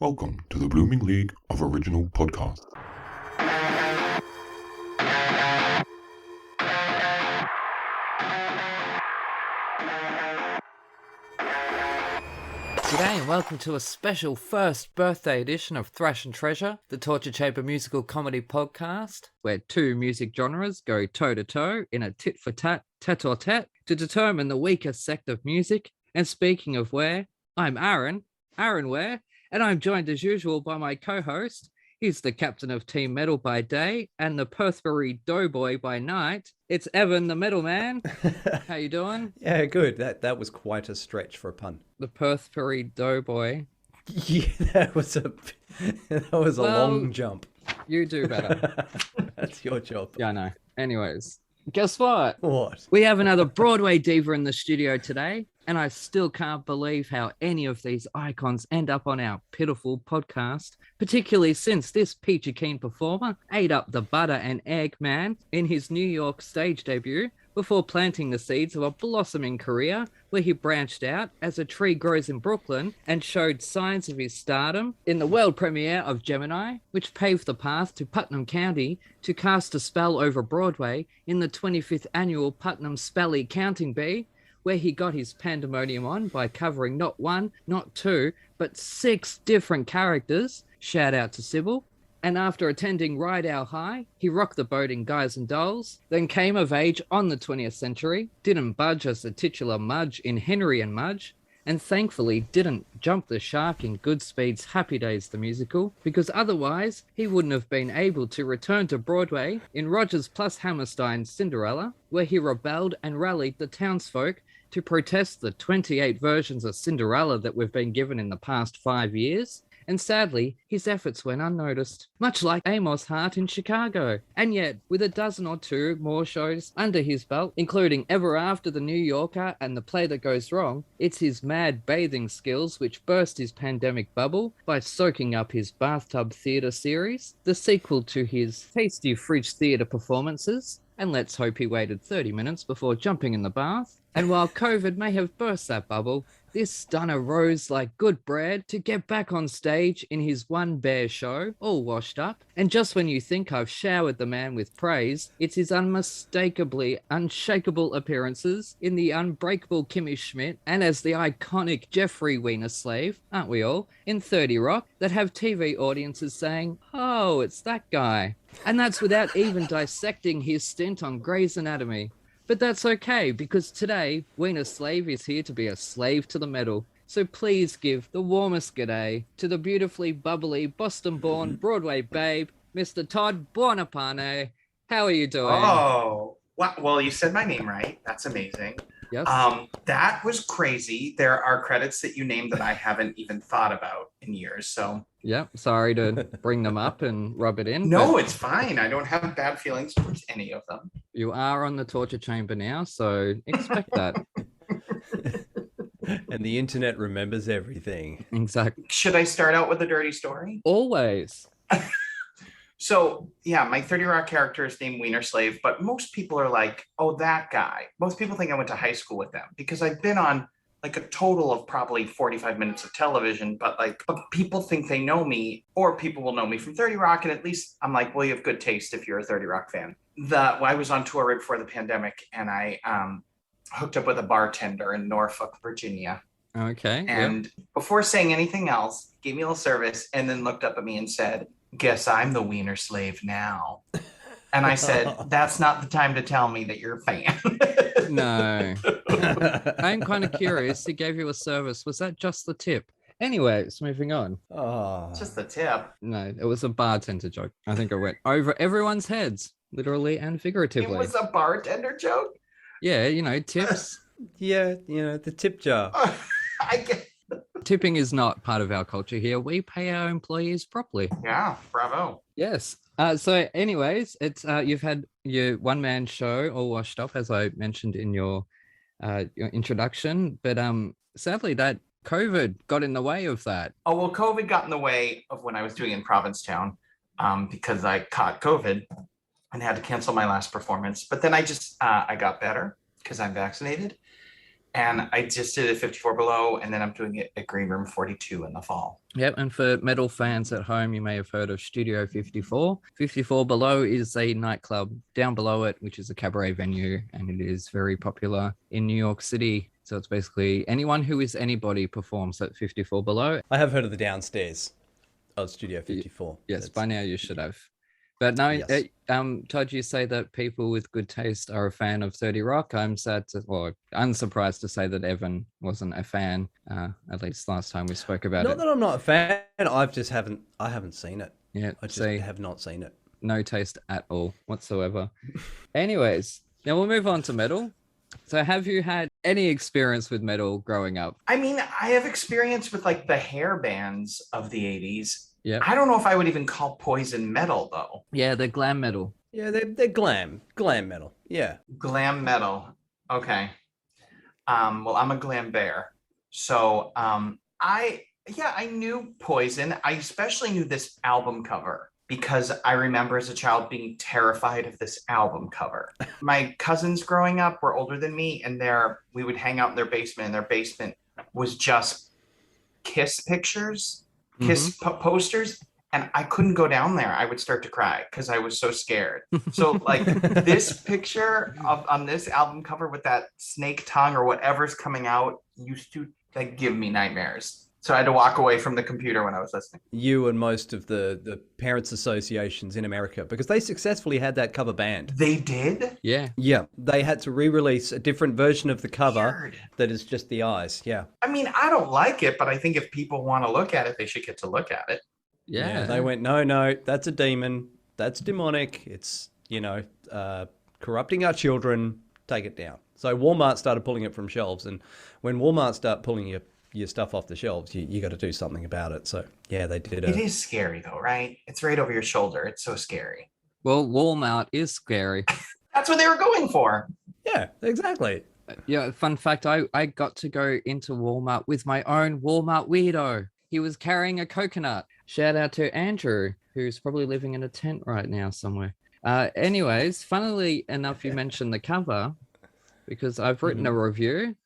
Welcome to the Blooming League of Original Podcasts. G'day and welcome to a special first birthday edition of Thrash and Treasure, the Torture Chamber musical comedy podcast, where two music genres go toe-to-toe in a tit-for-tat, tete-a-tete to determine the weakest sect of music. And speaking of where, I'm Aaron Ware, and I'm joined as usual by my co-host. He's the captain of Team Metal by day and the Perthbury Doughboy by night. It's Evan, the Metal Man. How you doing? Yeah, good. That was quite a stretch for a pun. The Perthbury Doughboy. Yeah, that was a long jump. You do better. That's your job. Yeah, I know. Anyways, guess what? What? We have another Broadway diva in the studio today, and I still can't believe how any of these icons end up on our pitiful podcast, particularly since this peachy keen performer ate up the butter and egg man in his New York stage debut before planting the seeds of a blossoming career where he branched out as a tree grows in Brooklyn and showed signs of his stardom in the world premiere of Gemini, which paved the path to Putnam County to cast a spell over Broadway in the 25th annual Putnam Spelly Counting Bee, where he got his pandemonium on by covering not one, not two, but 6 different characters. Shout out to Sybil. And after attending Ride Our High, he rocked the boat in Guys and Dolls, then came of age on the 20th century, didn't budge as the titular Mudge in Henry and Mudge, and thankfully didn't jump the shark in Goodspeed's Happy Days the musical, because otherwise he wouldn't have been able to return to Broadway in Rodgers plus Hammerstein's Cinderella, where he rebelled and rallied the townsfolk to protest the 28 versions of Cinderella that we've been given in the past 5 years. And sadly, his efforts went unnoticed, much like Amos Hart in Chicago. And yet, with a dozen or two more shows under his belt, including Ever After the New Yorker and The Play That Goes Wrong, it's his mad bathing skills which burst his pandemic bubble by soaking up his bathtub theatre series, the sequel to his tasty fridge theatre performances. And let's hope he waited 30 minutes before jumping in the bath. And while COVID may have burst that bubble, this stunner rose like good bread to get back on stage in his one bear show, all washed up. And just when you think I've showered the man with praise, it's his unmistakably unshakable appearances in the unbreakable Kimmy Schmidt and as the iconic Jeffrey Weinerslav, aren't we all, in 30 Rock that have TV audiences saying, oh, it's that guy. And that's without even dissecting his stint on Grey's Anatomy. But that's okay, because today, Weinerslav is here to be a slave to the metal. So please give the warmest g'day to the beautifully bubbly Boston-born Broadway babe, Mr. Todd Buonopane. How are you doing? Oh, well, you said my name right. That's amazing. Yes. That was crazy. There are credits that you named that I haven't even thought about in years. So yeah, sorry to bring them up and rub it in. No, it's fine. I don't have bad feelings towards any of them. You are on the torture chamber now, so expect that. And the internet remembers everything. Exactly. Should I start out with a dirty story? Always. So, yeah, my 30 Rock character is named Weinerslav, but most people are like, oh, that guy. Most people think I went to high school with them because I've been on like a total of probably 45 minutes of television, but people think they know me, or people will know me from 30 Rock, and at least I'm like, well, you have good taste if you're a 30 Rock fan. I was on tour right before the pandemic, and I hooked up with a bartender in Norfolk, Virginia. Okay. And before saying anything else, gave me a little service, and then looked up at me and said, guess I'm the Weinerslav now. And I said, that's not the time to tell me that you're a fan. No. I'm kind of curious. He gave you a service. Was that just the tip? Anyways, moving on. Oh. Just the tip. No, it was a bartender joke. I think I went over everyone's heads, literally and figuratively. It was a bartender joke? Yeah, tips. Yeah, the tip jar. I get. Tipping is not part of our culture here. We pay our employees properly. Yeah, bravo. Yes. So anyways, it's you've had your one-man show all washed up, as I mentioned in your introduction. But sadly, that COVID got in the way of that. Oh, well, COVID got in the way of when I was doing in Provincetown because I caught COVID and had to cancel my last performance. But then I got better because I'm vaccinated. And I just did it 54 Below, and then I'm doing it at Green Room 42 in the fall. Yep, and for metal fans at home, you may have heard of Studio 54. 54 Below is a nightclub down below it, which is a cabaret venue, and it is very popular in New York City. So it's basically anyone who is anybody performs at 54 Below. I have heard of the downstairs of Studio 54. Yes, by now you should have. But no, Yes. Todd, you say that people with good taste are a fan of 30 Rock. I'm unsurprised to say that Evan wasn't a fan, at least last time we spoke about Not it. that I'm not a fan, I haven't seen it. Yeah, I just see, have not seen it. no taste at all whatsoever. Anyways, now we'll move on to metal. So have you had any experience with metal growing up? I mean, I have experience with like the hair bands of the 80s. Yeah. I don't know if I would even call Poison metal though. Yeah, the glam metal. Yeah, they're glam metal. Yeah. Glam metal. Okay. Well, I'm a glam bear. So I knew Poison. I especially knew this album cover because I remember as a child being terrified of this album cover. My cousins growing up were older than me, and we would hang out in their basement, and their basement was just Kiss pictures, Kiss posters, and I couldn't go down there. I would start to cry because I was so scared. So like this picture on this album cover with that snake tongue or whatever's coming out used to like give me nightmares. So I had to walk away from the computer when I was listening. You and most of the parents' associations in America, because they successfully had that cover banned. They did? Yeah. Yeah, they had to re-release a different version of the cover Weird. that is just the eyes. Yeah. I mean, I don't like it, but I think if people want to look at it, they should get to look at it. Yeah. They went, no, that's a demon. That's demonic. It's, corrupting our children. Take it down. So Walmart started pulling it from shelves. And when Walmart start pulling your stuff off the shelves, you got to do something about it. So yeah, they did It is scary though, right? It's right over your shoulder. It's so scary. Well, Walmart is scary. That's what they were going for. Yeah, exactly. Yeah, fun fact, I got to go into Walmart with my own Walmart weirdo. He was carrying a coconut. Shout out to Andrew, who's probably living in a tent right now somewhere. Anyways, funnily enough, you mentioned the cover because I've written a review,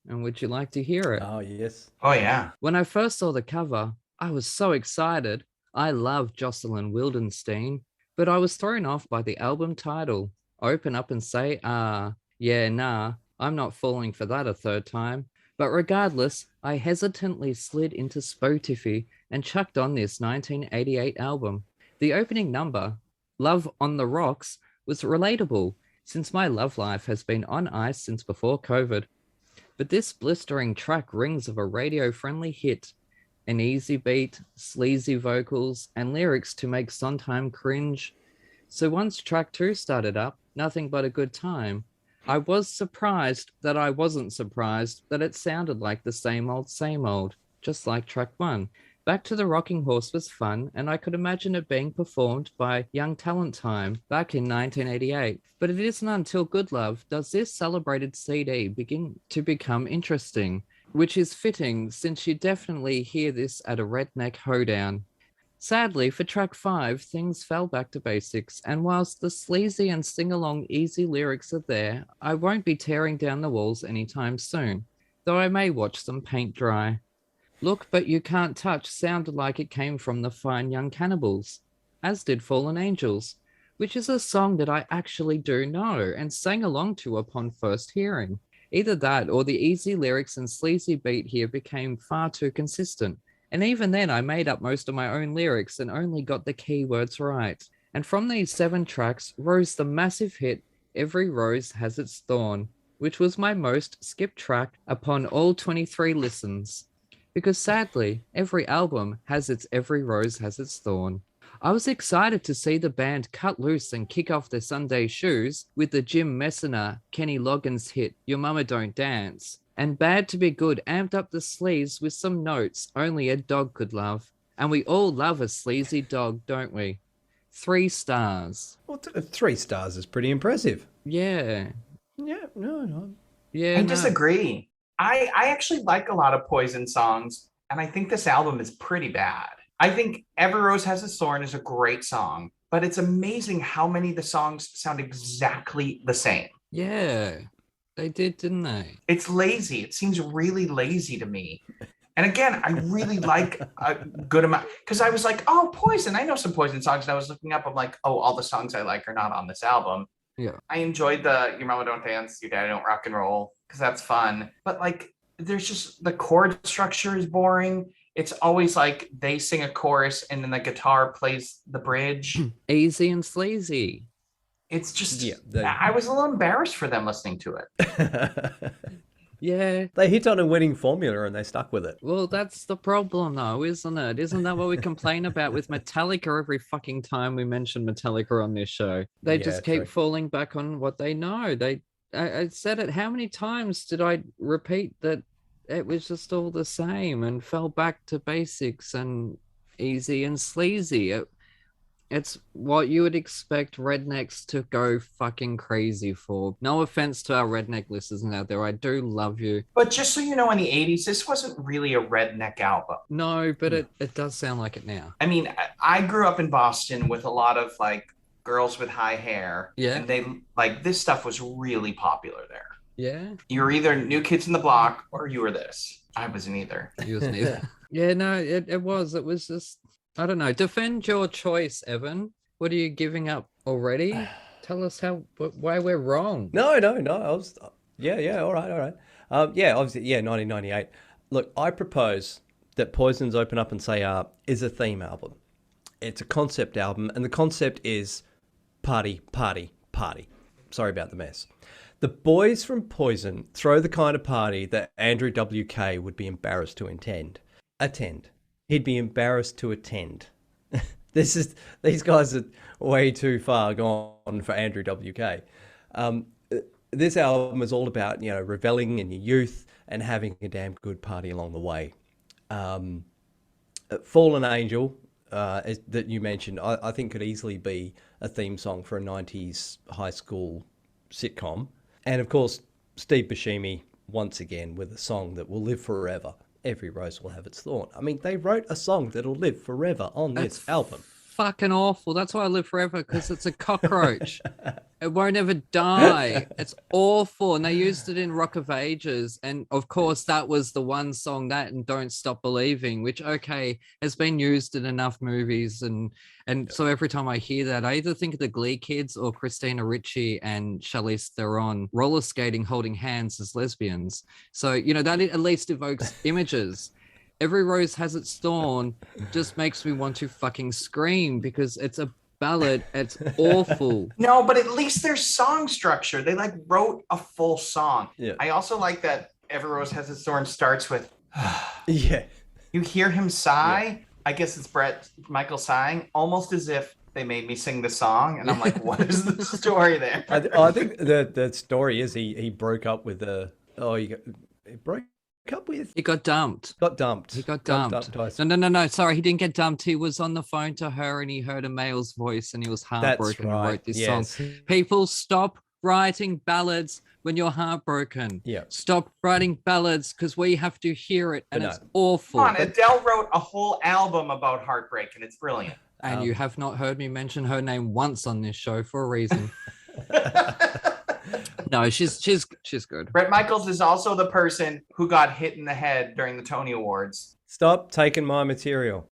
and would you like to hear it? Oh, yes. Oh yeah. When I first saw the cover, I was so excited. I love Jocelyn Wildenstein, but I was thrown off by the album title. Open up and say, yeah, nah, I'm not falling for that a third time. But regardless, I hesitantly slid into Spotify and chucked on this 1988 album. The opening number, Love on the Rocks, was relatable since my love life has been on ice since before COVID. But this blistering track rings of a radio-friendly hit, an easy beat, sleazy vocals, and lyrics to make Sondheim cringe. So once track 2 started up, nothing but a good time. I was surprised that I wasn't surprised that it sounded like the same old, just like track 1. Back to the Rocking Horse was fun, and I could imagine it being performed by Young Talent Time back in 1988. But it isn't until Good Love does this celebrated CD begin to become interesting, which is fitting since you definitely hear this at a redneck hoedown. Sadly, for track 5, things fell back to basics, and whilst the sleazy and sing-along easy lyrics are there, I won't be tearing down the walls anytime soon, though I may watch them paint dry. Look But You Can't Touch sounded like it came from the Fine Young Cannibals, as did Fallen Angels, which is a song that I actually do know and sang along to upon first hearing. Either that or the easy lyrics and sleazy beat here became far too consistent. And even then, I made up most of my own lyrics and only got the keywords right. And from these 7 tracks rose the massive hit, Every Rose Has Its Thorn, which was my most skipped track upon all 23 listens. Because sadly, every album has its Every Rose Has Its Thorn. I was excited to see the band cut loose and kick off their Sunday shoes with the Jim Messina, Kenny Loggins hit, Your Mama Don't Dance. And Bad to Be Good amped up the sleaze with some notes only a dog could love. And we all love a sleazy dog, don't we? 3 stars. Well, 3 stars is pretty impressive. Yeah. Yeah, no. Yeah. I disagree. I actually like a lot of Poison songs, and I think this album is pretty bad. I think Every Rose Has Its Thorn is a great song, but it's amazing how many of the songs sound exactly the same. Yeah. They did, didn't they? It's lazy. It seems really lazy to me. And again, I really like a good amount because I was like, oh, Poison. I know some Poison songs. And I was looking up. I'm like, oh, all the songs I like are not on this album. Yeah. I enjoyed the Your Mama Don't Dance, Your Daddy Don't Rock and Roll because that's fun. But like, there's just the chord structure is boring. It's always like they sing a chorus and then the guitar plays the bridge. Easy and sleazy. It's just, Yeah, I was a little embarrassed for them listening to it. Yeah. They hit on a winning formula and they stuck with it. Well, that's the problem, though, isn't it? Isn't that what we complain about with Metallica every fucking time we mention Metallica on this show? They just keep falling back on what they know. I said it. How many times did I repeat that it was just all the same and fell back to basics and easy and sleazy? It's what you would expect rednecks to go fucking crazy for. No offense to our redneck listeners out there. I do love you. But just so you know, in the 80s, this wasn't really a redneck album. No, but it does sound like it now. I mean, I grew up in Boston with a lot of like girls with high hair. Yeah. And they like this stuff was really popular there. Yeah. You were either New Kids in the Block or you were this. I wasn't either. You wasn't either. Yeah, no, it was. It was just, I don't know. Defend your choice, Evan. What are you giving up already? Tell us why we're wrong. No. I was, yeah. All right. Obviously, 1998. Look, I propose that Poison's Open Up and Say is a theme album. It's a concept album, and the concept is party, party, party. Sorry about the mess. The boys from Poison throw the kind of party that Andrew WK would be embarrassed to attend. He'd be embarrassed to attend. These guys are way too far gone for Andrew WK. This album is all about, reveling in your youth and having a damn good party along the way. Fallen Angel, that you mentioned, I think could easily be a theme song for a 90s high school sitcom. And of course, Steve Buscemi, once again, with a song that will live forever. Every rose will have its thorn. I mean, they wrote a song that'll live forever on this album. Fucking awful. That's why I live forever, because it's a cockroach. It won't ever die. It's awful. And they used it in Rock of Ages. And of course, that was the one song, that and Don't Stop Believing, which, okay, has been used in enough movies. And so every time I hear that, I either think of the Glee Kids or Christina Ricci and Charlize Theron roller skating, holding hands as lesbians. So, that at least evokes images. Every Rose Has Its Thorn just makes me want to fucking scream because it's a ballad. It's awful. No, but at least there's song structure. They like wrote a full song. Yeah. I also like that Every Rose Has Its Thorn starts with Yeah. You hear him sigh. Yeah. I guess it's Bret Michael sighing, almost as if they made me sing the song. And I'm like, what is the story there? I think the story is he broke up with he broke up with. He got dumped. Got dumped. He got dumped. No. Sorry, he didn't get dumped. He was on the phone to her and he heard a male's voice and he was heartbroken and wrote this song. People, stop writing ballads when you're heartbroken. Yeah. Stop writing ballads because we have to hear it and it's awful. Come on, Adele wrote a whole album about heartbreak and it's brilliant. And you have not heard me mention her name once on this show for a reason. No, she's good. Bret Michaels is also the person who got hit in the head during the Tony Awards. Stop taking my material.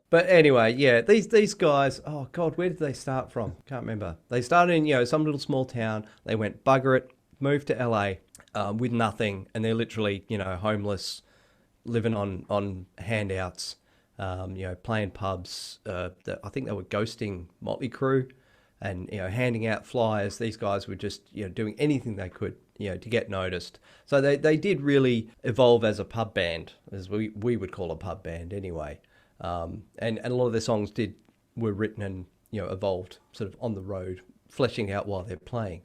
But anyway, yeah, these guys, oh God, where did they start from? Can't remember. They started in, some little small town. They went bugger it, moved to LA with nothing. And they're literally, homeless, living on handouts, playing pubs. I think they were ghosting Motley Crue. And, handing out flyers. These guys were just, doing anything they could, to get noticed. So they did really evolve as a pub band, as we would call a pub band anyway. And a lot of their songs were written and, evolved sort of on the road, fleshing out while they're playing.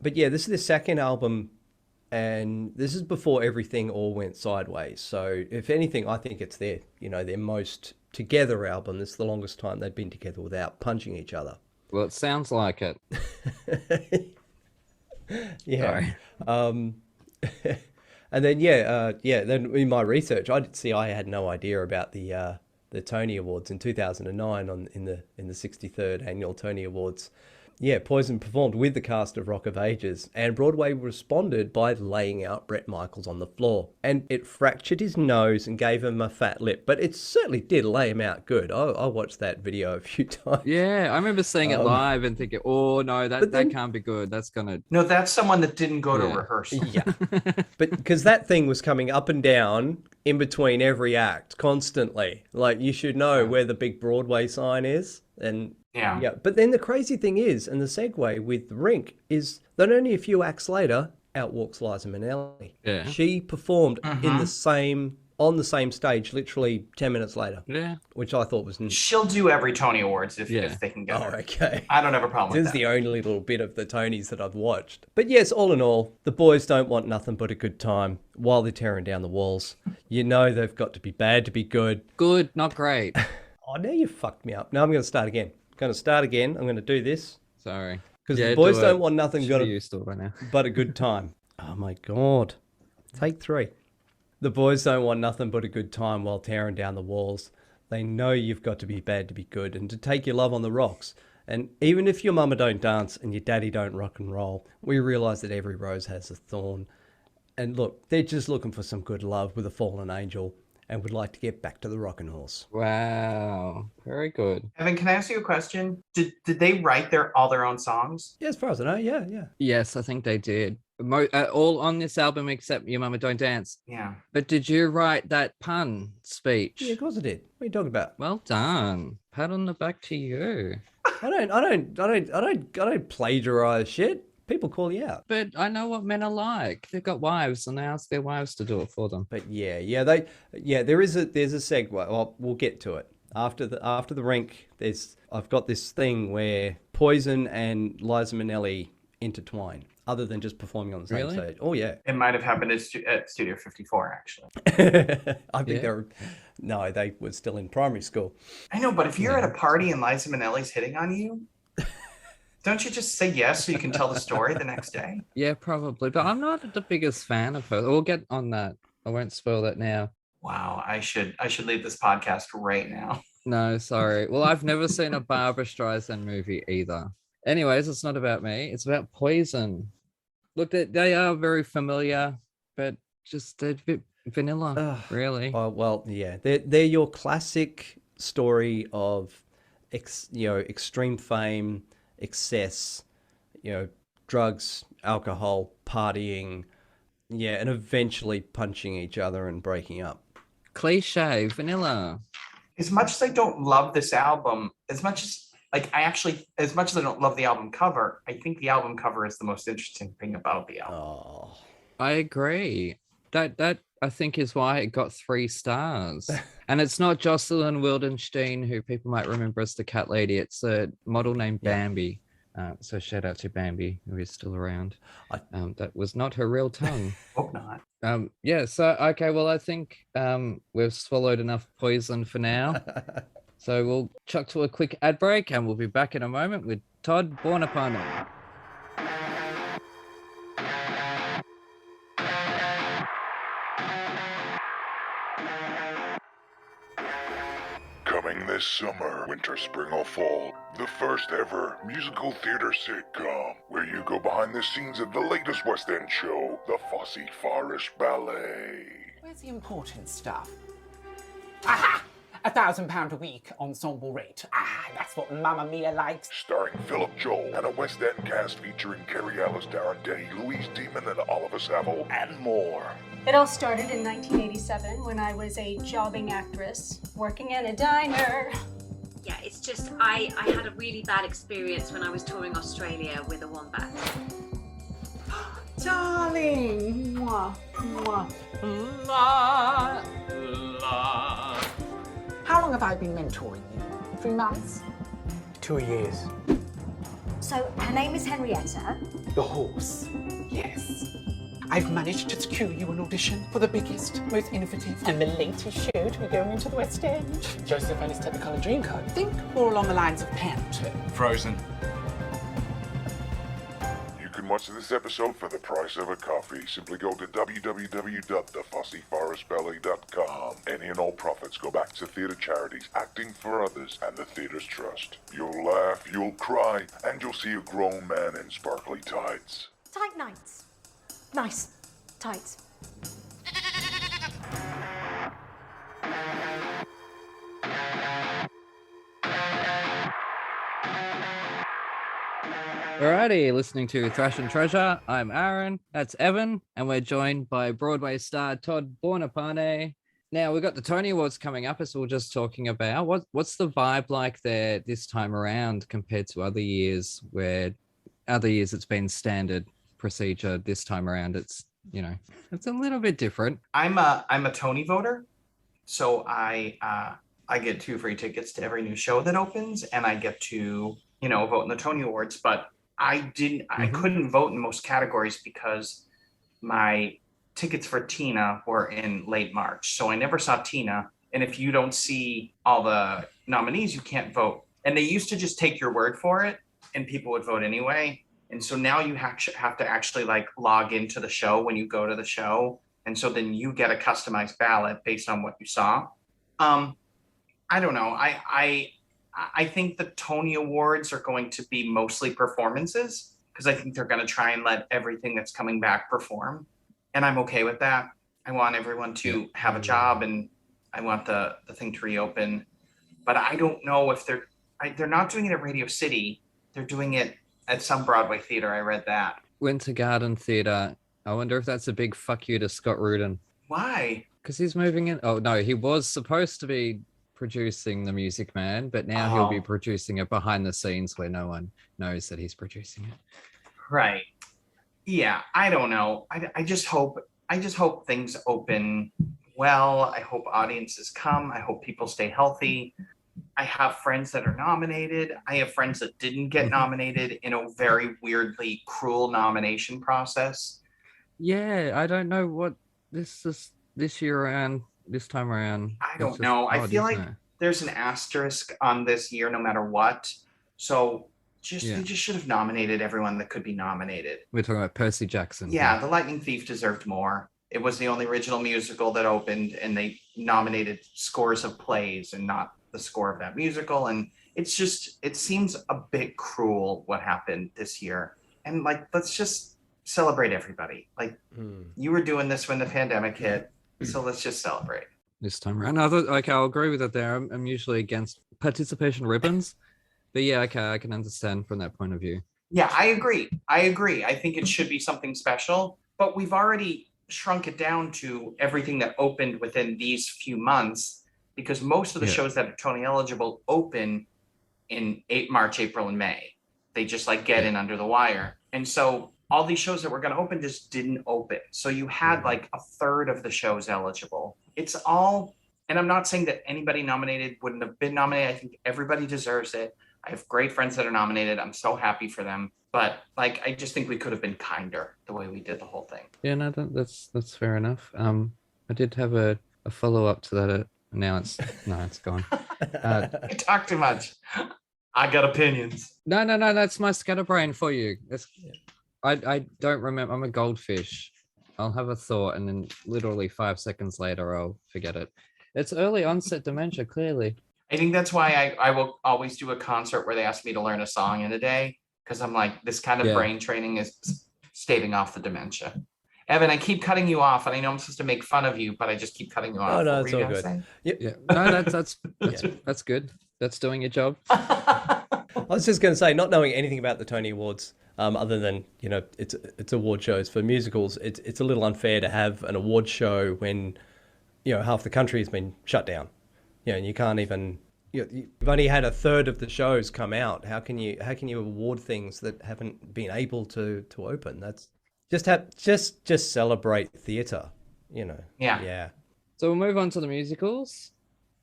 But yeah, this is their second album, and this is before everything all went sideways. So if anything, I think it's their most together album. This is the longest time they've been together without punching each other. Well, it sounds like it. Yeah. And then then in my research, I had no idea about the Tony Awards in 2009 in the 63rd annual Tony Awards. Yeah, Poison performed with the cast of Rock of Ages, and Broadway responded by laying out Bret Michaels on the floor. And it fractured his nose and gave him a fat lip, but it certainly did lay him out good. I watched that video a few times. Yeah, I remember seeing it live and thinking, oh no, that can't be good. That's gonna. No, that's someone that didn't go to rehearsal. Yeah, but because that thing was coming up and down in between every act constantly. Like, you should know where the big Broadway sign is. And yeah. But then the crazy thing is, and the segue with Rink, is that only a few acts later, out walks Liza Minnelli. Yeah. She performed on the same stage, literally 10 minutes later. Yeah. Which I thought was... She'll do every Tony Awards if they can get her. Okay. I don't have a problem with This that. is the only little bit of the Tonys that I've watched. But yes, all in all, the boys don't want nothing but a good time while they're tearing down the walls. You know they've got to be bad to be good. Good, not great. Oh, now you fucked me up. Now I'm going to start again. I'm going to do this. Sorry. Because the boys don't want nothing but a good time. Oh my God. Take 3. The boys don't want nothing but a good time while tearing down the walls. They know you've got to be bad to be good and to take your love on the rocks. And even if your mama don't dance and your daddy don't rock and roll, we realise that every rose has a thorn. And look, they're just looking for some good love with a fallen angel and would like to get back to the rocking horse. Wow. Very good. Evan, can I ask you a question? Did they write all their own songs? Yeah, as far as I know, yeah. Yes, I think they did. All on this album except Your Mama Don't Dance. Yeah. But did you write that pun speech? Yeah, of course I did. What are you talking about? Well done. Pat on the back to you. I don't plagiarize shit. People call you out. But I know what men are like. They've got wives and they ask their wives to do it for them. But there's a segue. Well, we'll get to it. After the Rink, I've got this thing where Poison and Liza Minnelli intertwine, other than just performing on the same stage. Oh yeah. It might have happened at Studio 54, actually. I think they were still in primary school. I know, but if you're at a party and Liza Minnelli's hitting on you, don't you just say yes so you can tell the story the next day? Yeah, probably. But I'm not the biggest fan of her. We'll get on that. I won't spoil that now. Wow, I should leave this podcast right now. No, sorry. Well, I've never seen a Barbra Streisand movie either. Anyways, it's not about me. It's about Poison. Look, they are very familiar, but just a bit vanilla, really. Well, yeah. They're your classic story of, extreme fame, excess, drugs, alcohol, partying, and eventually punching each other and breaking up. Cliche, vanilla. As much as I don't love this album, as much as I don't love the album cover, I think the album cover is the most interesting thing about the album. Oh, I agree. That I think is why it got 3 stars. And it's not Jocelyn Wildenstein, who people might remember as the cat lady. It's a model named Bambi. So shout out to Bambi, who is still around. That was not her real tongue. Hope not. Okay, well, I think we've swallowed enough poison for now. So we'll chuck to a quick ad break and we'll be back in a moment with Todd Buonopane. Coming this summer, winter, spring, or fall, the first ever musical theater sitcom, where you go behind the scenes of the latest West End show, the Fosse Forest Ballet. Where's the important stuff? Aha! £1,000 a week ensemble rate. That's what Mamma Mia likes. Starring Philip Joel and a West End cast featuring Carrie Ellis, Darren Day, Louise Demon, and Oliver Saville, and more. It all started in 1987 when I was a jobbing actress working in a diner. Yeah, it's just I had a really bad experience when I was touring Australia with a wombat. Darling! Mwah, mwah. La, la. How long have I been mentoring you? 3 months? 2 years. So her name is Henrietta. The horse. Yes. I've managed to secure you an audition for the biggest, most innovative, and the latest show to be going into the West End. Joseph and his Technicolor Dreamcoat. Think more along the lines of Panto. Frozen. You can much of this episode for the price of a coffee. Simply go to www.thefussyforestballet.com. Any and all profits go back to theater charities, acting for others, and the theater's trust. You'll laugh, you'll cry, and you'll see a grown man in sparkly tights. Tight nights. Nice tights. Alrighty, listening to Thrash and Treasure. I'm Aaron, that's Evan, and we're joined by Broadway star Todd Buonopane. Now, we've got the Tony Awards coming up, as we were just talking about. What's the vibe like there this time around compared to other years, where other years it's been standard procedure? This time around, it's a little bit different. I'm a Tony voter, so I get 2 free tickets to every new show that opens, and I get to vote in the Tony Awards. But I couldn't vote in most categories because my tickets for Tina were in late March, so I never saw Tina. And if you don't see all the nominees, you can't vote. And they used to just take your word for it, and people would vote anyway. And so now you have to actually like log into the show when you go to the show. And so then you get a customized ballot based on what you saw. I don't know. I think the Tony Awards are going to be mostly performances, because I think they're going to try and let everything that's coming back perform. And I'm okay with that. I want everyone to have a job, and I want the thing to reopen. But I don't know if they're not doing it at Radio City. They're doing it at some Broadway theater. I read that. Winter Garden Theatre. I wonder if that's a big fuck you to Scott Rudin. Why? Because he's moving in. Oh, no, he was supposed to be producing The Music Man, but now he'll be producing it behind the scenes where no one knows that he's producing it. Right. Yeah, I don't know. I just hope things open well. I hope audiences come. I hope people stay healthy. I have friends that are nominated. I have friends that didn't get nominated in a very weirdly cruel nomination process. Yeah, I don't know what this time around. I don't know. I feel like there's an asterisk on this year no matter what. So they just should have nominated everyone that could be nominated. We're talking about Percy Jackson. Yeah, The Lightning Thief deserved more. It was the only original musical that opened, and they nominated scores of plays and not the score of that musical. And it seems a bit cruel what happened this year. And like, let's just celebrate everybody. Like you were doing this when the pandemic hit. So let's just celebrate this time around. I'll agree with it there. I'm usually against participation ribbons, but yeah, okay, I can understand from that point of view. Yeah, I agree. I think it should be something special, but we've already shrunk it down to everything that opened within these few months, because most of the shows that are Tony eligible open in March, April, and May. They just like get in under the wire. And so all these shows that were going to open just didn't open. So you had like a third of the shows eligible. It's all, and I'm not saying that anybody nominated wouldn't have been nominated. I think everybody deserves it. I have great friends that are nominated. I'm so happy for them. But like, I just think we could have been kinder the way we did the whole thing. Yeah, no, that's fair enough. I did have a follow-up to that. Now it's gone. You talk too much. I got opinions. No, that's my scatterbrain for you. I don't remember. I'm a goldfish. I'll have a thought, and then literally 5 seconds later, I'll forget it. It's early onset dementia, clearly. I think that's why I will always do a concert where they ask me to learn a song in a day, because I'm like, this kind of brain training is staving off the dementia. Evan, I keep cutting you off, and I know I'm supposed to make fun of you, but I just keep cutting you off. Oh, no, it's all good. Yep. Yeah. No, that's good. That's doing your job. I was just going to say, not knowing anything about the Tony Awards, other than it's award shows for musicals, it's a little unfair to have an award show when half the country has been shut down. And you can't even. You've only had a third of the shows come out. How can you award things that haven't been able to open? That's just celebrate theatre. Yeah. So we'll move on to the musicals.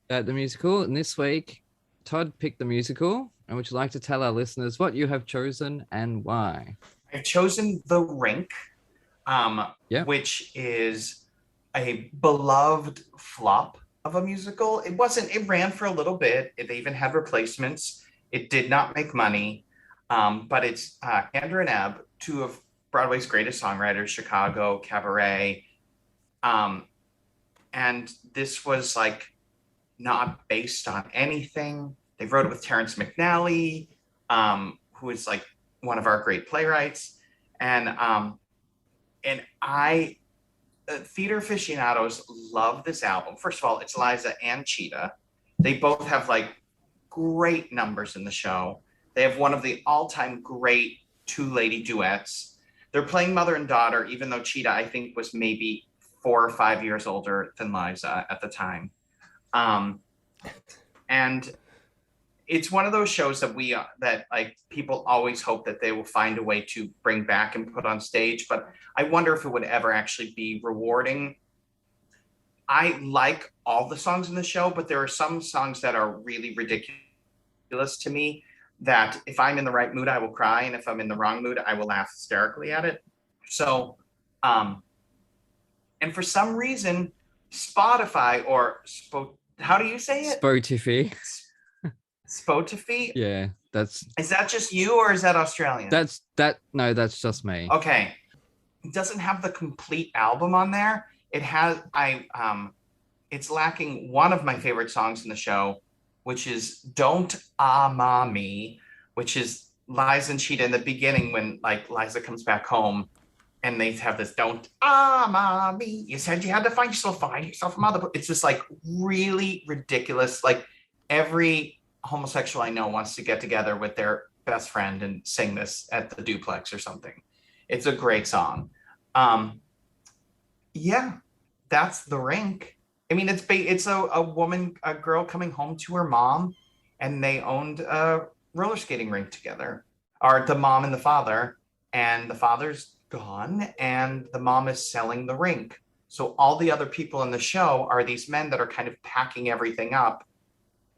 And this week, Todd picked the musical. And would you like to tell our listeners what you have chosen and why? I've chosen The Rink, which is a beloved flop of a musical. It ran for a little bit. They even had replacements. It did not make money, but it's Andrew and Ab, two of Broadway's greatest songwriters, Chicago, Cabaret. And this was like not based on anything. They wrote it with Terrence McNally, who is like one of our great playwrights. And I, theater aficionados love this album. First of all, it's Liza and Cheetah. They both have like great numbers in the show. They have one of the all-time great two-lady duets. They're playing mother and daughter, even though Cheetah, I think, was maybe 4 or 5 years older than Liza at the time. And it's one of those shows that like people always hope that they will find a way to bring back and put on stage, but I wonder if it would ever actually be rewarding. I like all the songs in the show, but there are some songs that are really ridiculous to me that if I'm in the right mood, I will cry. And if I'm in the wrong mood, I will laugh hysterically at it. So, and for some reason, Spotify how do you say it? Spotify. Spotify? Yeah, Is that just you or is that Australian? No, that's just me. Okay. It doesn't have the complete album on there. It has, it's lacking one of my favorite songs in the show, which is Don't Ah Me, which is Liza and Cheetah in the beginning when like Liza comes back home and they have this Don't Ah Me. You said you had to find yourself a mother. It's just like really ridiculous. Like every homosexual I know wants to get together with their best friend and sing this at the duplex or something. It's a great song. Yeah, that's the Rink. I mean, it's a girl coming home to her mom, and they owned a roller skating rink together, or the mom and the father, and the father's gone, and the mom is selling the rink. So all the other people in the show are these men that are kind of packing everything up,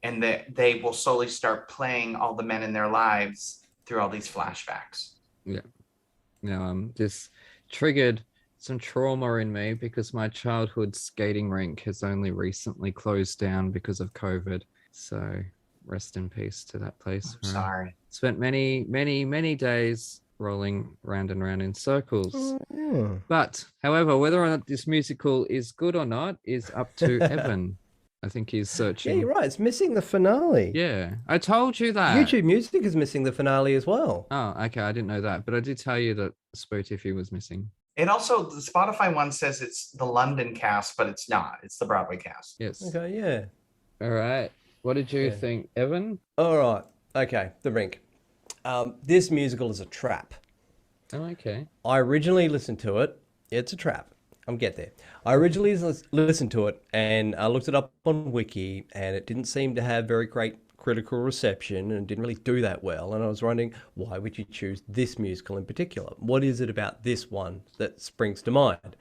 and they will slowly start playing all the men in their lives through all these flashbacks. Yeah. No, this triggered some trauma in me because my childhood skating rink has only recently closed down because of COVID. So rest in peace to that place. I'm sorry. Spent many, many, many days rolling round and round in circles. Yeah. But, however, whether or not this musical is good or not is up to Evan. I think he's searching. Yeah, you're right. It's missing the finale. Yeah, I told you that. YouTube Music is missing the finale as well. Oh, okay. I didn't know that, but I did tell you that Spotify was missing. It also, the Spotify one says it's the London cast, but it's not. It's the Broadway cast. Yes. Okay, yeah. All right. What did you think, Evan? All right. Okay, The Rink. This musical is a trap. Oh, okay. I originally listened to it. It's a trap. I'm get there. I originally listened to it and I looked it up on Wiki, and it didn't seem to have very great critical reception and didn't really do that well. And I was wondering, why would you choose this musical in particular? What is it about this one that springs to mind?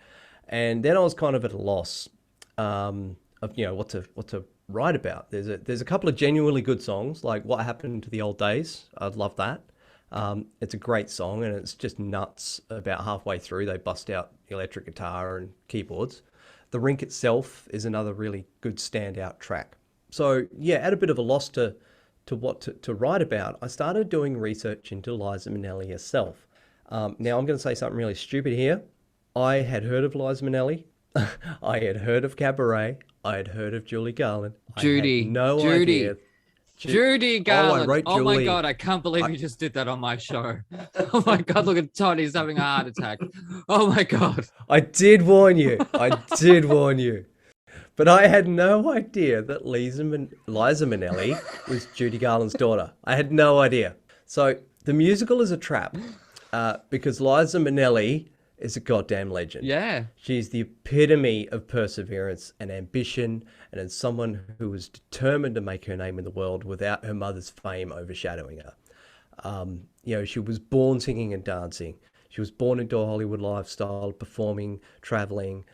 And then I was kind of at a loss of what to write about. There's a couple of genuinely good songs, like What Happened to the Old Days. I'd love that. It's a great song, and it's just nuts. About halfway through, they bust out the electric guitar and keyboards. The Rink itself is another really good standout track. So yeah, at a bit of a loss to what to write about, I started doing research into Liza Minnelli herself. Now I'm going to say something really stupid here. I had heard of Liza Minnelli. I had heard of Cabaret. I had heard of Judy Garland. Judy. I had no idea. Judy Garland. Oh my Julie. God, I can't believe you just did that on my show. Oh my God, look at Todd. He's having a heart attack. Oh my God. I did warn you. I did warn you. But I had no idea that Liza Minnelli was Judy Garland's daughter. I had no idea. So the musical is a trap because Liza Minnelli is a goddamn legend. Yeah. She's the epitome of perseverance and ambition, and as someone who was determined to make her name in the world without her mother's fame overshadowing her. She was born singing and dancing. She was born into a Hollywood lifestyle, performing, traveling.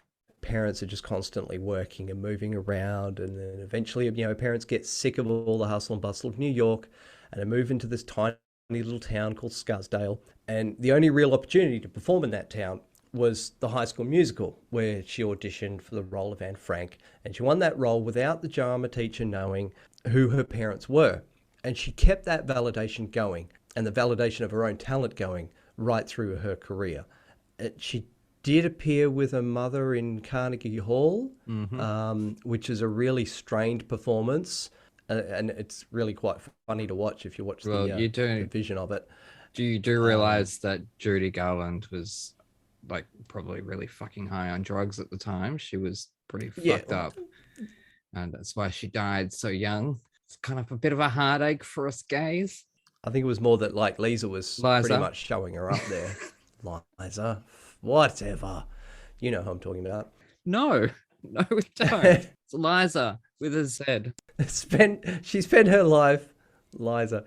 Parents are just constantly working and moving around, and then eventually, parents get sick of all the hustle and bustle of New York, and they move into this tiny little town called Scarsdale. And the only real opportunity to perform in that town was the High School Musical, where she auditioned for the role of Anne Frank, and she won that role without the drama teacher knowing who her parents were. And she kept that validation going, and the validation of her own talent going, right through her career. She did appear with her mother in Carnegie Hall, which is a really strained performance. And it's really quite funny to watch if you watch the vision of it. You do realize that Judy Garland was like probably really fucking high on drugs at the time. She was pretty fucked up. And that's why she died so young. It's kind of a bit of a heartache for us gays. I think it was more that like Liza was pretty much showing her up there. Liza, whatever. You know who I'm talking about. No, we don't. It's Liza with a Z. She spent her life, Liza.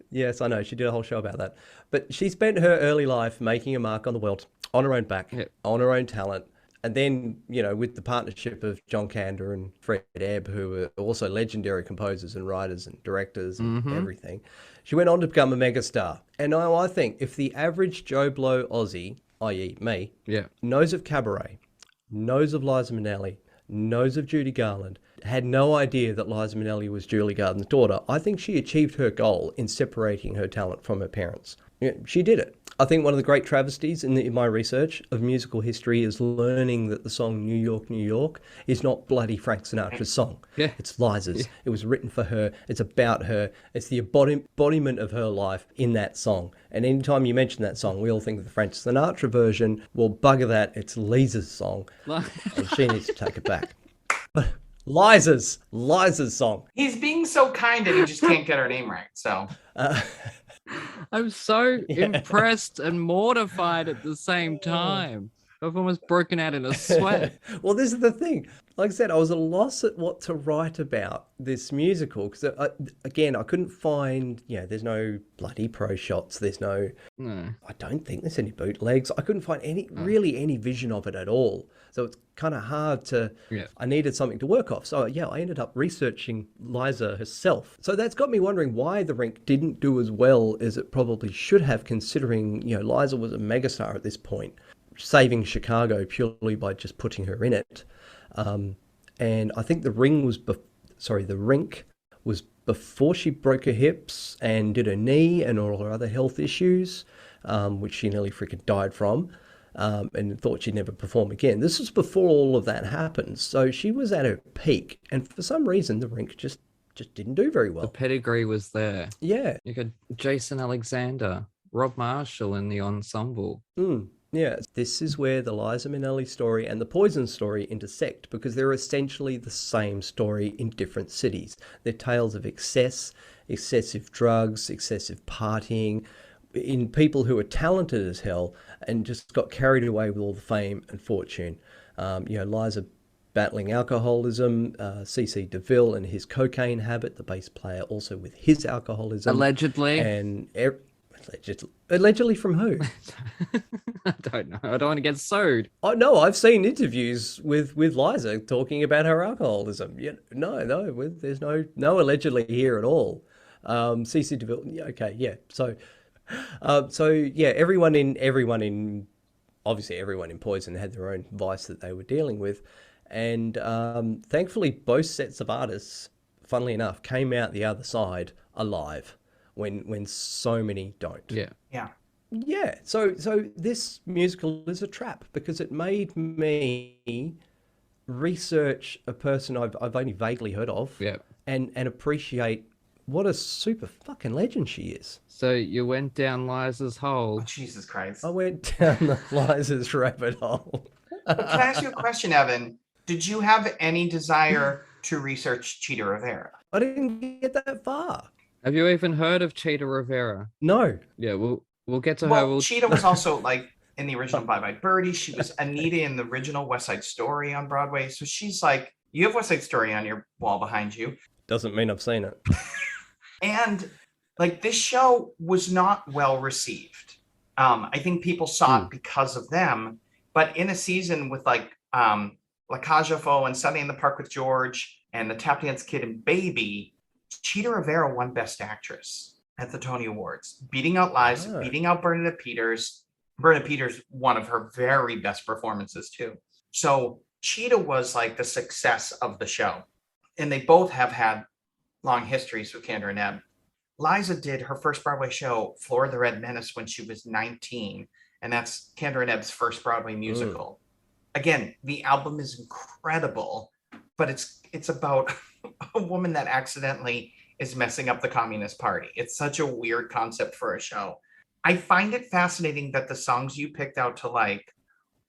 Yes, I know. She did a whole show about that. But she spent her early life making a mark on the world on her own back, on her own talent. And then, you know, with the partnership of John Kander and Fred Ebb, who were also legendary composers and writers and directors and everything, she went on to become a megastar. And now I think if the average Joe Blow Aussie, i.e. me, knows of Cabaret, knows of Liza Minnelli, knows of Judy Garland, had no idea that Liza Minnelli was Julie Garland's daughter, I think she achieved her goal in separating her talent from her parents. Yeah, she did it. I think one of the great travesties in my research of musical history is learning that the song New York, New York is not bloody Frank Sinatra's song. Yeah. It's Liza's. Yeah. It was written for her. It's about her. It's the embodiment of her life in that song. And anytime you mention that song, we all think of the Frank Sinatra version. Well, bugger that. It's Liza's song. And she needs to take it back. But Liza's song. He's being so kind and he just can't get her name right. So... I'm so impressed and mortified at the same time. I've almost broken out in a sweat. Well, this is the thing. Like I said, I was at a loss at what to write about this musical because, again, I couldn't find, there's no bloody pro shots. There's no, I don't think there's any bootlegs. I couldn't find really any vision of it at all. So it's kind of hard to, I needed something to work off. So I ended up researching Liza herself. So that's got me wondering why the Rink didn't do as well as it probably should have, considering, Liza was a megastar at this point, saving Chicago purely by just putting her in it. And I think the Rink was before she broke her hips and did her knee and all her other health issues, which she nearly freaking died from. And thought she'd never perform again. This was before all of that happened. So she was at her peak. And for some reason, the Rink just didn't do very well. The pedigree was there. Yeah. You got Jason Alexander, Rob Marshall in the ensemble. Yeah. This is where the Liza Minnelli story and the Poison story intersect because they're essentially the same story in different cities. They're tales of excessive drugs, excessive partying, in people who are talented as hell and just got carried away with all the fame and fortune. Liza battling alcoholism, C.C. DeVille and his cocaine habit, the bass player also with his alcoholism. Allegedly. And allegedly from who? I don't know. I don't want to get sued. Oh, no, I've seen interviews with Liza talking about her alcoholism. No, there's no allegedly here at all. C.C. DeVille, everyone in Poison had their own vice that they were dealing with. And thankfully, both sets of artists, funnily enough, came out the other side alive when so many don't. Yeah. So this musical is a trap because it made me research a person I've only vaguely heard of and appreciate what a super fucking legend she is. So you went down Liza's hole. Oh, Jesus Christ. I went down Liza's rabbit hole. Can I ask you a question, Evan? Did you have any desire to research Cheetah Rivera? I didn't get that far. Have you even heard of Cheetah Rivera? No. Yeah, we'll get to her. Cheetah was also like in the original Bye Bye Birdie. She was Anita in the original West Side Story on Broadway. So she's like, you have West Side Story on your wall behind you. Doesn't mean I've seen it. And like this show was not well received. I think people saw it because of them. But in a season with like La Cage aux Folles and Sunday in the Park with George and The Tap Dance Kid and Baby, Cheetah Rivera won Best Actress at the Tony Awards, beating out Liza, beating out Bernadette Peters. Bernadette Peters, one of her very best performances too. So Cheetah was like the success of the show. And they both have had long histories with Kander and Ebb. Liza did her first Broadway show, Flora the Red Menace, when she was 19. And that's Kendra and Ebb's first Broadway musical. Again, the album is incredible, but it's about a woman that accidentally is messing up the Communist Party. It's such a weird concept for a show. I find it fascinating that the songs you picked out to like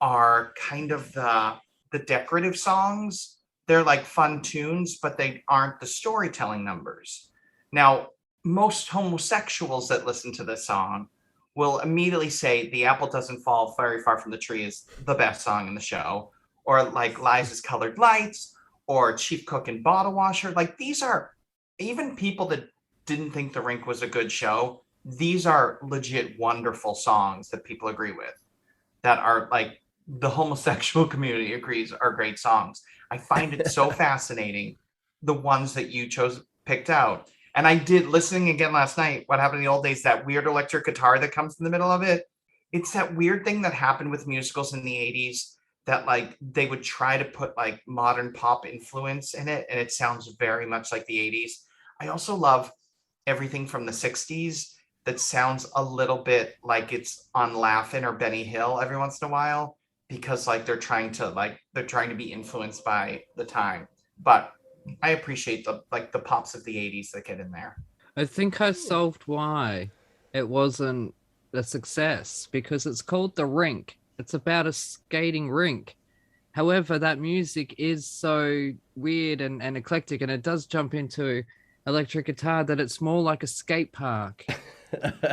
are kind of the decorative songs. They're like fun tunes, but they aren't the storytelling numbers. Now, most homosexuals that listen to this song will immediately say The Apple Doesn't Fall Very Far from the Tree is the best song in the show, or like Liza's Colored Lights, or Chief Cook and Bottle Washer. Like, these are, even people that didn't think The Rink was a good show, these are legit wonderful songs that people agree with, that are like the homosexual community agrees are great songs. I find it so fascinating, the ones that you picked out. And I did, listening again last night, What Happened in the Old Days, that weird electric guitar that comes in the middle of it. It's that weird thing that happened with musicals in the 80s, that like they would try to put like modern pop influence in it, and it sounds very much like the 80s. I also love everything from the 60s that sounds a little bit like it's on Laugh-In or Benny Hill every once in a while, because like they're trying to be influenced by the time. But I appreciate the pops of the 80s that get in there. I think I solved why it wasn't a success, because it's called The Rink. It's about a skating rink. However, that music is so weird and eclectic, and it does jump into electric guitar, that it's more like a skate park.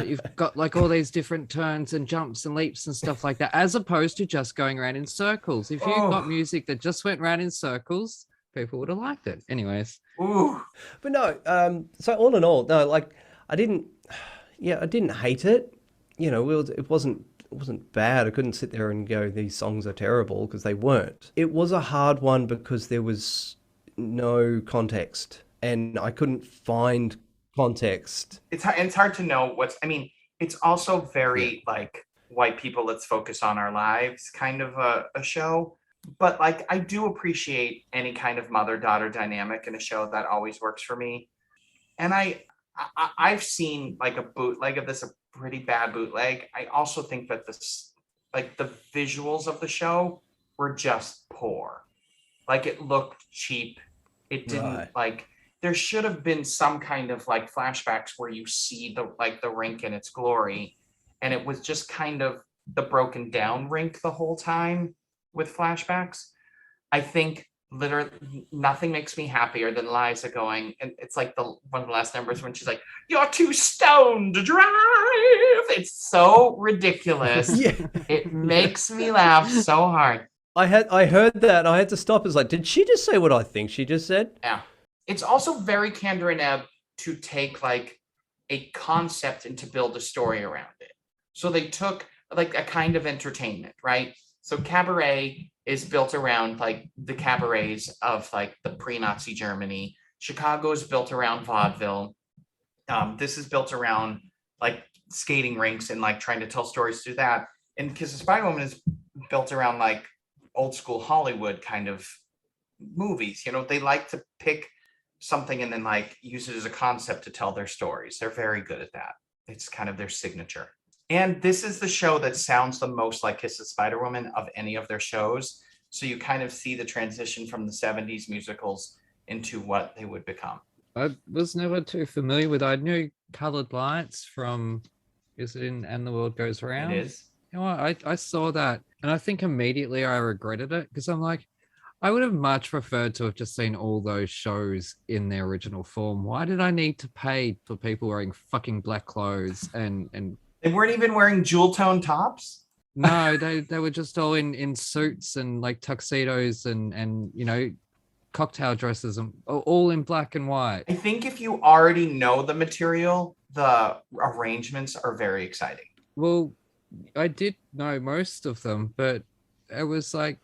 You've got like all these different turns and jumps and leaps and stuff like that, as opposed to just going around in circles. If you got music that just went around in circles, people would have liked it. Anyways. Ooh. But no, so all in all, no, like I didn't hate it. You know, it wasn't bad. I couldn't sit there and go, these songs are terrible, because they weren't. It was a hard one because there was no context, and I couldn't find context. It's hard to know it's also very like white people, let's focus on our lives kind of a show. But like, I do appreciate any kind of mother-daughter dynamic in a show. That always works for me. And I've seen like a bootleg of this, a pretty bad bootleg. I also think that this, like, the visuals of the show were just poor. Like, it looked cheap. It didn't like, there should have been some kind of like flashbacks where you see the rink in its glory. And it was just kind of the broken down rink the whole time with flashbacks. I think literally nothing makes me happier than Liza going, and it's like one of the last numbers when she's like, "You're too stoned to drive." It's so ridiculous. Yeah. It makes me laugh so hard. I heard that. I had to stop. It's like, did she just say what I think she just said? Yeah. It's also very Kendra and Ebb to take like a concept and to build a story around it. So they took like a kind of entertainment, right? So cabaret is built around like the cabarets of like the pre-Nazi Germany. Chicago is built around vaudeville. This is built around like skating rinks and like trying to tell stories through that. And Kiss the Spider Woman is built around like old school Hollywood kind of movies. You know, they like to pick something and then like use it as a concept to tell their stories. They're very good at that. It's kind of their signature. And this is the show that sounds the most like Kiss the Spider-Woman of any of their shows. So you kind of see the transition from the 70s musicals into what they would become. I was never too familiar with it. I knew Colored Lights from, is it in And the World Goes Round? It is. You know what? I saw that, and I think immediately I regretted it, because I'm like, I would have much preferred to have just seen all those shows in their original form. Why did I need to pay for people wearing fucking black clothes and they weren't even wearing jewel tone tops? No, they were just all in suits and like tuxedos and you know, cocktail dresses, and all in black and white. I think if you already know the material, the arrangements are very exciting. Well, I did know most of them, but it was like,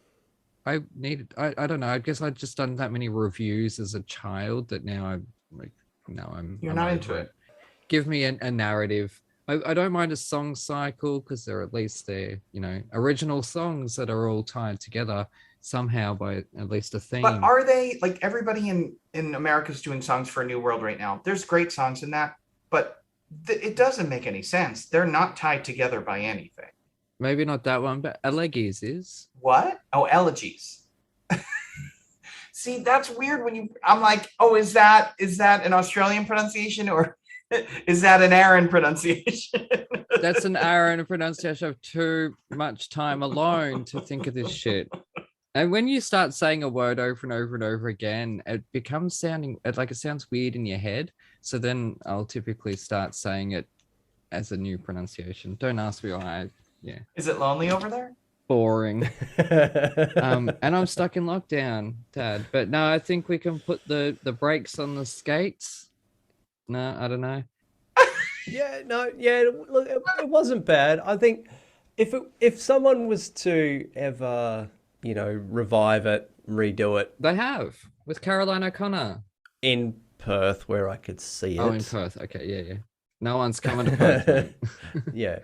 I don't know. I guess I'd just done that many reviews as a child that now I'm like, You're not into it. Give me a narrative. I don't mind a song cycle, because they're at least they're, you know, original songs that are all tied together somehow by at least a theme. But are they, like, everybody in America's doing songs for a new world right now? There's great songs in that. but it doesn't make any sense. They're not tied together by anything. Maybe not that one, but Elegies is. What? Oh, elegies. See, that's weird when I'm like, oh, is that an Australian pronunciation or is that an Aaron pronunciation? That's an Aaron pronunciation of too much time alone to think of this shit. And when you start saying a word over and over and over again, it becomes sounding like it sounds weird in your head. So then I'll typically start saying it as a new pronunciation. Don't ask me why. Yeah. Is it lonely over there? Boring. And I'm stuck in lockdown, Dad. But no, I think we can put the brakes on the skates. No, I don't know. Look, it wasn't bad. I think if someone was to ever, revive it, redo it. They have with Caroline O'Connor in Perth, where I could see it. Oh, in Perth. Okay, yeah. No one's coming to Perth. Yeah.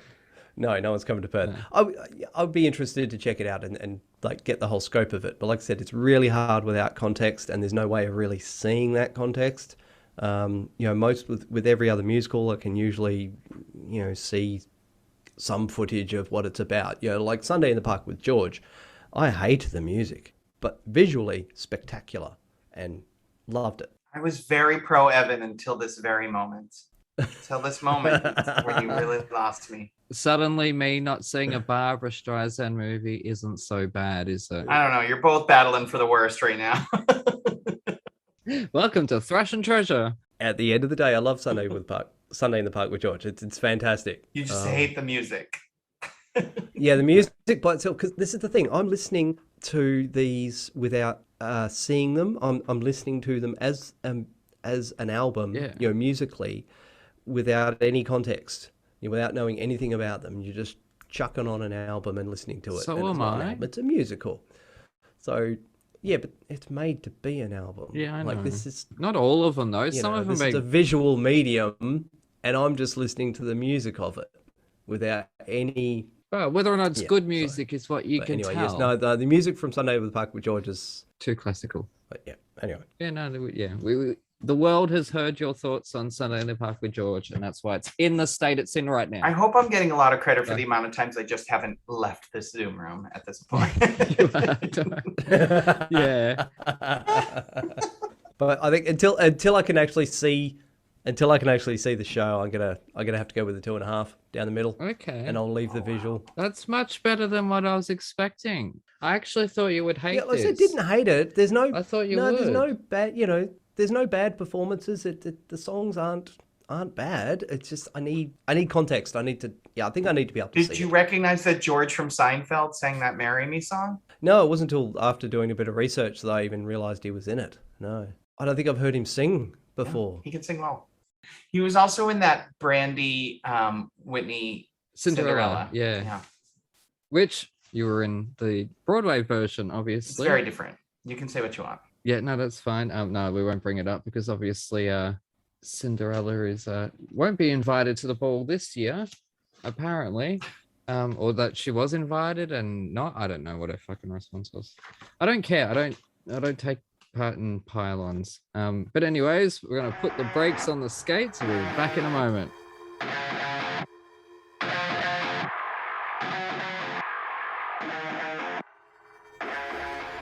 No one's coming to Perth. No. I'd be interested to check it out and like get the whole scope of it. But like I said, it's really hard without context, and there's no way of really seeing that context. Most with every other musical, I can usually, see some footage of what it's about. Like Sunday in the Park with George. I hate the music, but visually spectacular and loved it. I was very pro Evan until this very moment. Until this moment where you really lost me. Suddenly me not seeing a Barbra Streisand movie isn't so bad, is it? I don't know. You're both battling for the worst right now. Welcome to Thrash and Treasure. At the end of the day, I love Sunday in the Park with George. It's fantastic. You just hate the music. Yeah, the music by itself, because this is the thing. I'm listening to these without seeing them. I'm listening to them as an album, musically, without any context, without knowing anything about them. You're just chucking on an album and listening to it. So and am I. It's a musical. So, yeah, but it's made to be an album. Yeah, I know. Like, this is... Not all of them, though. Some of them This is a visual medium, and I'm just listening to the music of it without any... Well, whether or not it's good music is what you can tell. Yes, no, the music from Sunday in the Park with George is... too classical. But yeah, anyway. Yeah, no, yeah. The world has heard your thoughts on Sunday in the Park with George, and that's why it's in the state it's in right now. I hope I'm getting a lot of credit for the amount of times I just haven't left this Zoom room at this point. Yeah. But I think until I can actually see the show, I'm gonna have to go with the 2.5 down the middle. Okay. And I'll leave the visual. That's much better than what I was expecting. I actually thought you would hate this. I didn't hate it. There's no. I thought you would. There's no bad. There's no bad performances. The songs aren't bad. It's just I need context. I think I need to be able to see. Did you recognize that George from Seinfeld sang that "Marry Me" song? No, it wasn't until after doing a bit of research that I even realized he was in it. No, I don't think I've heard him sing before. Yeah, he can sing well. He was also in that Brandy Whitney Cinderella. Yeah. Which you were in the Broadway version, obviously. It's very different. You can say what you want. Yeah, no, that's fine. No, we won't bring it up because obviously Cinderella won't be invited to the ball this year, apparently. Or that she was invited and not. I don't know what her fucking response was. I don't care. I don't take part in pylons. But anyways, we're gonna put the brakes on the skates and we'll be back in a moment.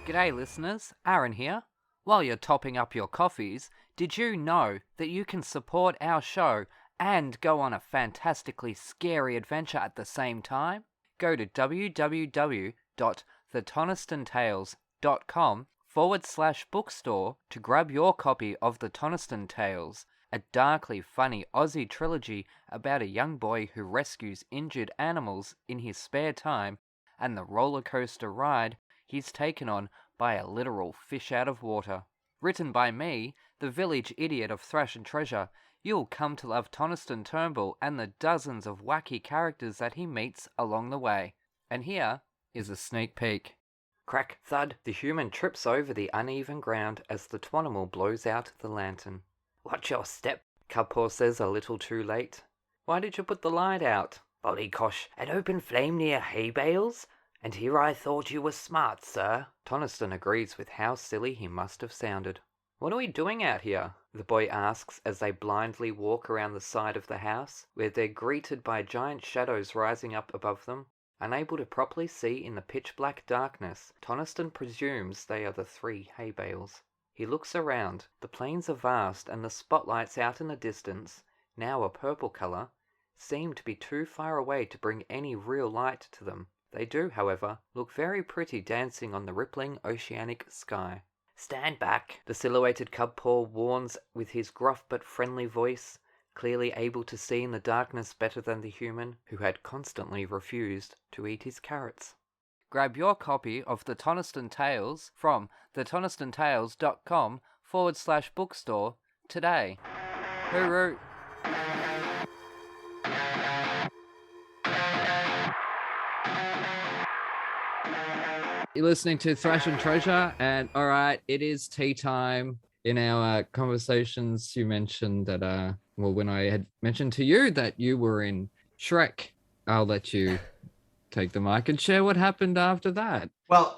G'day listeners, Aaron here. While you're topping up your coffees, did you know that you can support our show and go on a fantastically scary adventure at the same time? Go to www.thetonistonTales.com/bookstore to grab your copy of The Toniston Tales, a darkly funny Aussie trilogy about a young boy who rescues injured animals in his spare time and the roller coaster ride he's taken on by a literal fish out of water. Written by me, the village idiot of Thrash and Treasure, you'll come to love Toniston Turnbull and the dozens of wacky characters that he meets along the way. And here is a sneak peek. Crack, thud, the human trips over the uneven ground as the Twanimal blows out the lantern. Watch your step, Cubpaw says a little too late. Why did you put the light out? Bollycosh, an open flame near hay bales? And here I thought you were smart, sir. Toniston agrees with how silly he must have sounded. What are we doing out here? the boy asks as they blindly walk around the side of the house, where they're greeted by giant shadows rising up above them. Unable to properly see in the pitch-black darkness, Toniston presumes they are the 3 hay bales. He looks around. The plains are vast, and the spotlights out in the distance, now a purple colour, seem to be too far away to bring any real light to them. They do, however, look very pretty dancing on the rippling oceanic sky. "Stand back," the silhouetted cub paw warns with his gruff but friendly voice, clearly able to see in the darkness better than the human, who had constantly refused to eat his carrots. Grab your copy of The Toniston Tales from thetonistonTales.com/bookstore today. Hooroo! You're listening to Thrash and Treasure, and all right, it is tea time. In our conversations, you mentioned that, when I had mentioned to you that you were in Shrek, I'll let you take the mic and share what happened after that. Well,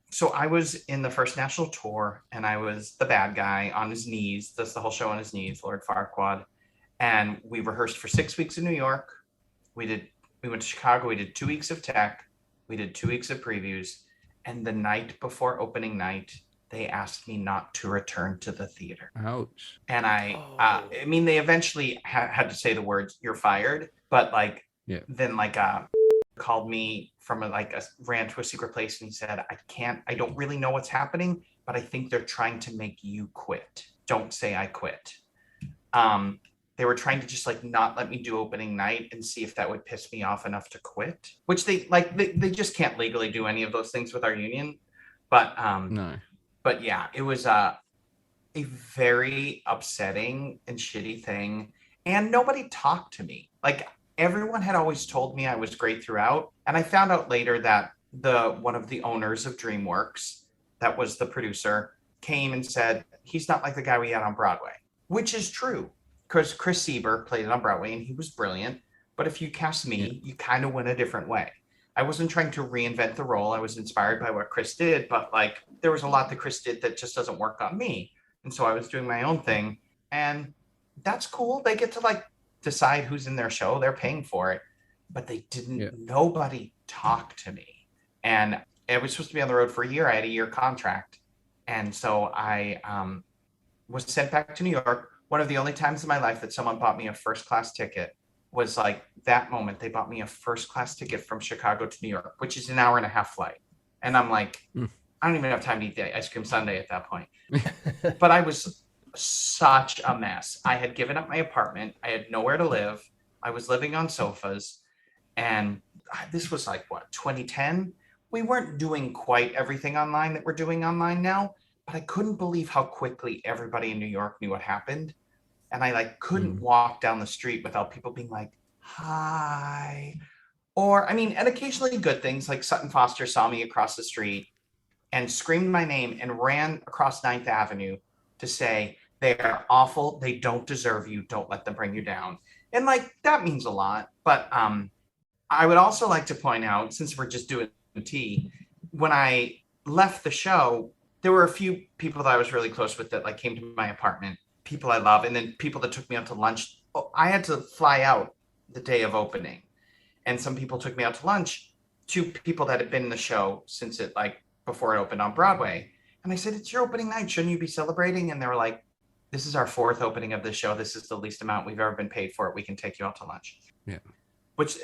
so I was in the first national tour, and I was the bad guy on his knees. That's the whole show on his knees, Lord Farquaad. And we rehearsed for 6 weeks in New York. We went to Chicago. We did 2 weeks of tech. We did 2 weeks of previews. And the night before opening night, they asked me not to return to the theater. Ouch. And I mean, they eventually had to say the words, "You're fired." But then called me from ran to a secret place and he said, I don't really know what's happening, but I think they're trying to make you quit. Don't say I quit. They were trying to just not let me do opening night and see if that would piss me off enough to quit, which they just can't legally do any of those things with our union. But no. But yeah, it was a very upsetting and shitty thing. And nobody talked to me. Everyone had always told me I was great throughout. And I found out later that one of the owners of DreamWorks, that was the producer, came and said, he's not like the guy we had on Broadway, which is true. Because Chris Sieber played it on Broadway and he was brilliant. But if you cast me, you kind of went a different way. I wasn't trying to reinvent the role. I was inspired by what Chris did, but there was a lot that Chris did that just doesn't work on me. And so I was doing my own thing, and that's cool. They get to decide who's in their show. They're paying for it, but they didn't, nobody talked to me. And I was supposed to be on the road for a year. I had a year contract. And so I was sent back to New York. One of the only times in my life that someone bought me a first-class ticket was that moment. They bought me a first-class ticket from Chicago to New York, which is an hour-and-a-half flight. And I'm I don't even have time to eat the ice cream sundae at that point. But I was such a mess. I had given up my apartment. I had nowhere to live. I was living on sofas. And this was 2010? We weren't doing quite everything online that we're doing online now, but I couldn't believe how quickly everybody in New York knew what happened. And I couldn't walk down the street without people being hi. Or, and occasionally good things, Sutton Foster saw me across the street and screamed my name and ran across 9th Avenue to say, they are awful. They don't deserve you. Don't let them bring you down. And that means a lot. But I would also like to point out, since we're just doing tea, when I left the show, there were a few people that I was really close with that came to my apartment. People I love, and then people that took me out to lunch. I had to fly out the day of opening, and some people took me out to lunch. 2 people that had been in the show since it before it opened on Broadway, and I said, "It's your opening night. Shouldn't you be celebrating?" And they were like, "This is our 4th opening of the show. This is the least amount we've ever been paid for it. We can take you out to lunch." Yeah,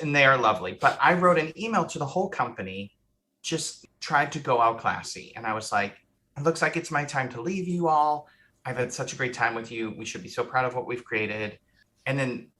and they are lovely. But I wrote an email to the whole company, just tried to go out classy, and I was like, "It looks like it's my time to leave you all. I've had such a great time with you. We should be so proud of what we've created." And then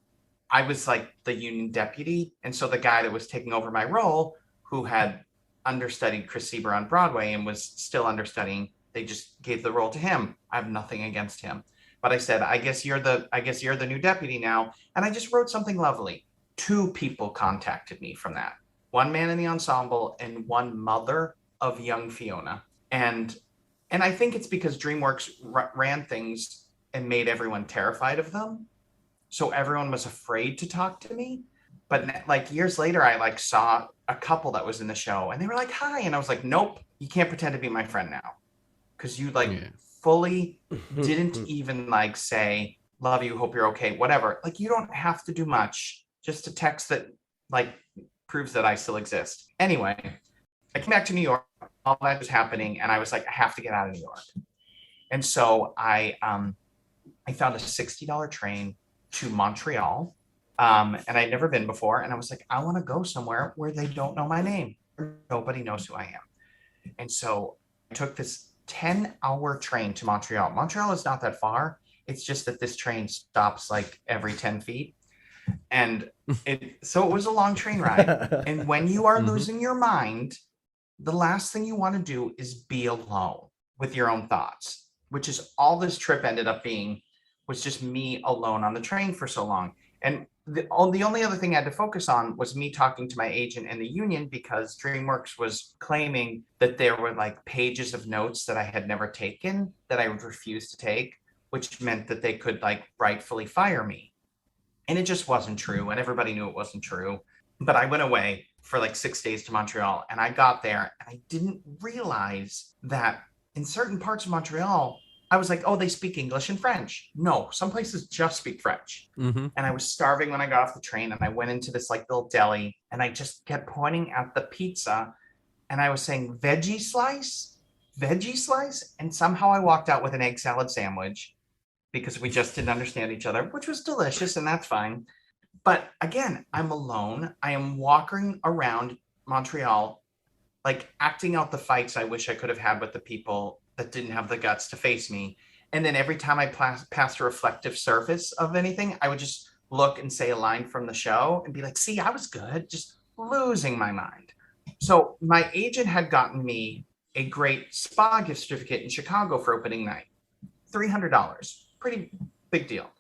I was the union deputy. And so the guy that was taking over my role, who had understudied Chris Sieber on Broadway and was still understudying, they just gave the role to him. I have nothing against him. But I said, I guess you're the new deputy now. And I just wrote something lovely. 2 people contacted me from that. 1 man in the ensemble and 1 mother of young Fiona. And I think it's because DreamWorks ran things and made everyone terrified of them. So everyone was afraid to talk to me. But years later, I saw a couple that was in the show and they were like, "Hi." And I was like, "Nope, you can't pretend to be my friend now. Because you fully didn't even like say, love you, hope you're okay, whatever. Like, you don't have to do much, just a text that like proves that I still exist. Anyway, I came back to New York, all that was happening, and I was like, I have to get out of New York. And so I found a $60 train to Montreal, and I'd never been before. And I was like, I want to go somewhere where they don't know my name. Nobody knows who I am. And so I took this 10-hour train to Montreal. Montreal is not that far. It's just that this train stops like every 10 feet. And so it was a long train ride. And when you are losing your mind, the last thing you want to do is be alone with your own thoughts, which is all this trip ended up being, was just me alone on the train for so long. And the only other thing I had to focus on was me talking to my agent and the union, because DreamWorks was claiming that there were like pages of notes that I had never taken that I would refuse to take, which meant that they could like rightfully fire me. And it just wasn't true. And everybody knew it wasn't true. But I went away for like 6 days to Montreal, and I got there and I didn't realize that in certain parts of Montreal, I was like, oh, they speak English and French. No, some places just speak French. And I was starving when I got off the train, and I went into this like little deli, and I just kept pointing at the pizza, and I was saying veggie slice. And somehow I walked out with an egg salad sandwich because we just didn't understand each other, which was delicious, and that's fine. But again, I'm alone. I am walking around Montreal, like acting out the fights I wish I could have had with the people that didn't have the guts to face me. And then every time I passed a reflective surface of anything, I would just look and say a line from the show and be like, see, I was good, just losing my mind. So my agent had gotten me a great spa gift certificate in Chicago for opening night, $300, pretty big deal.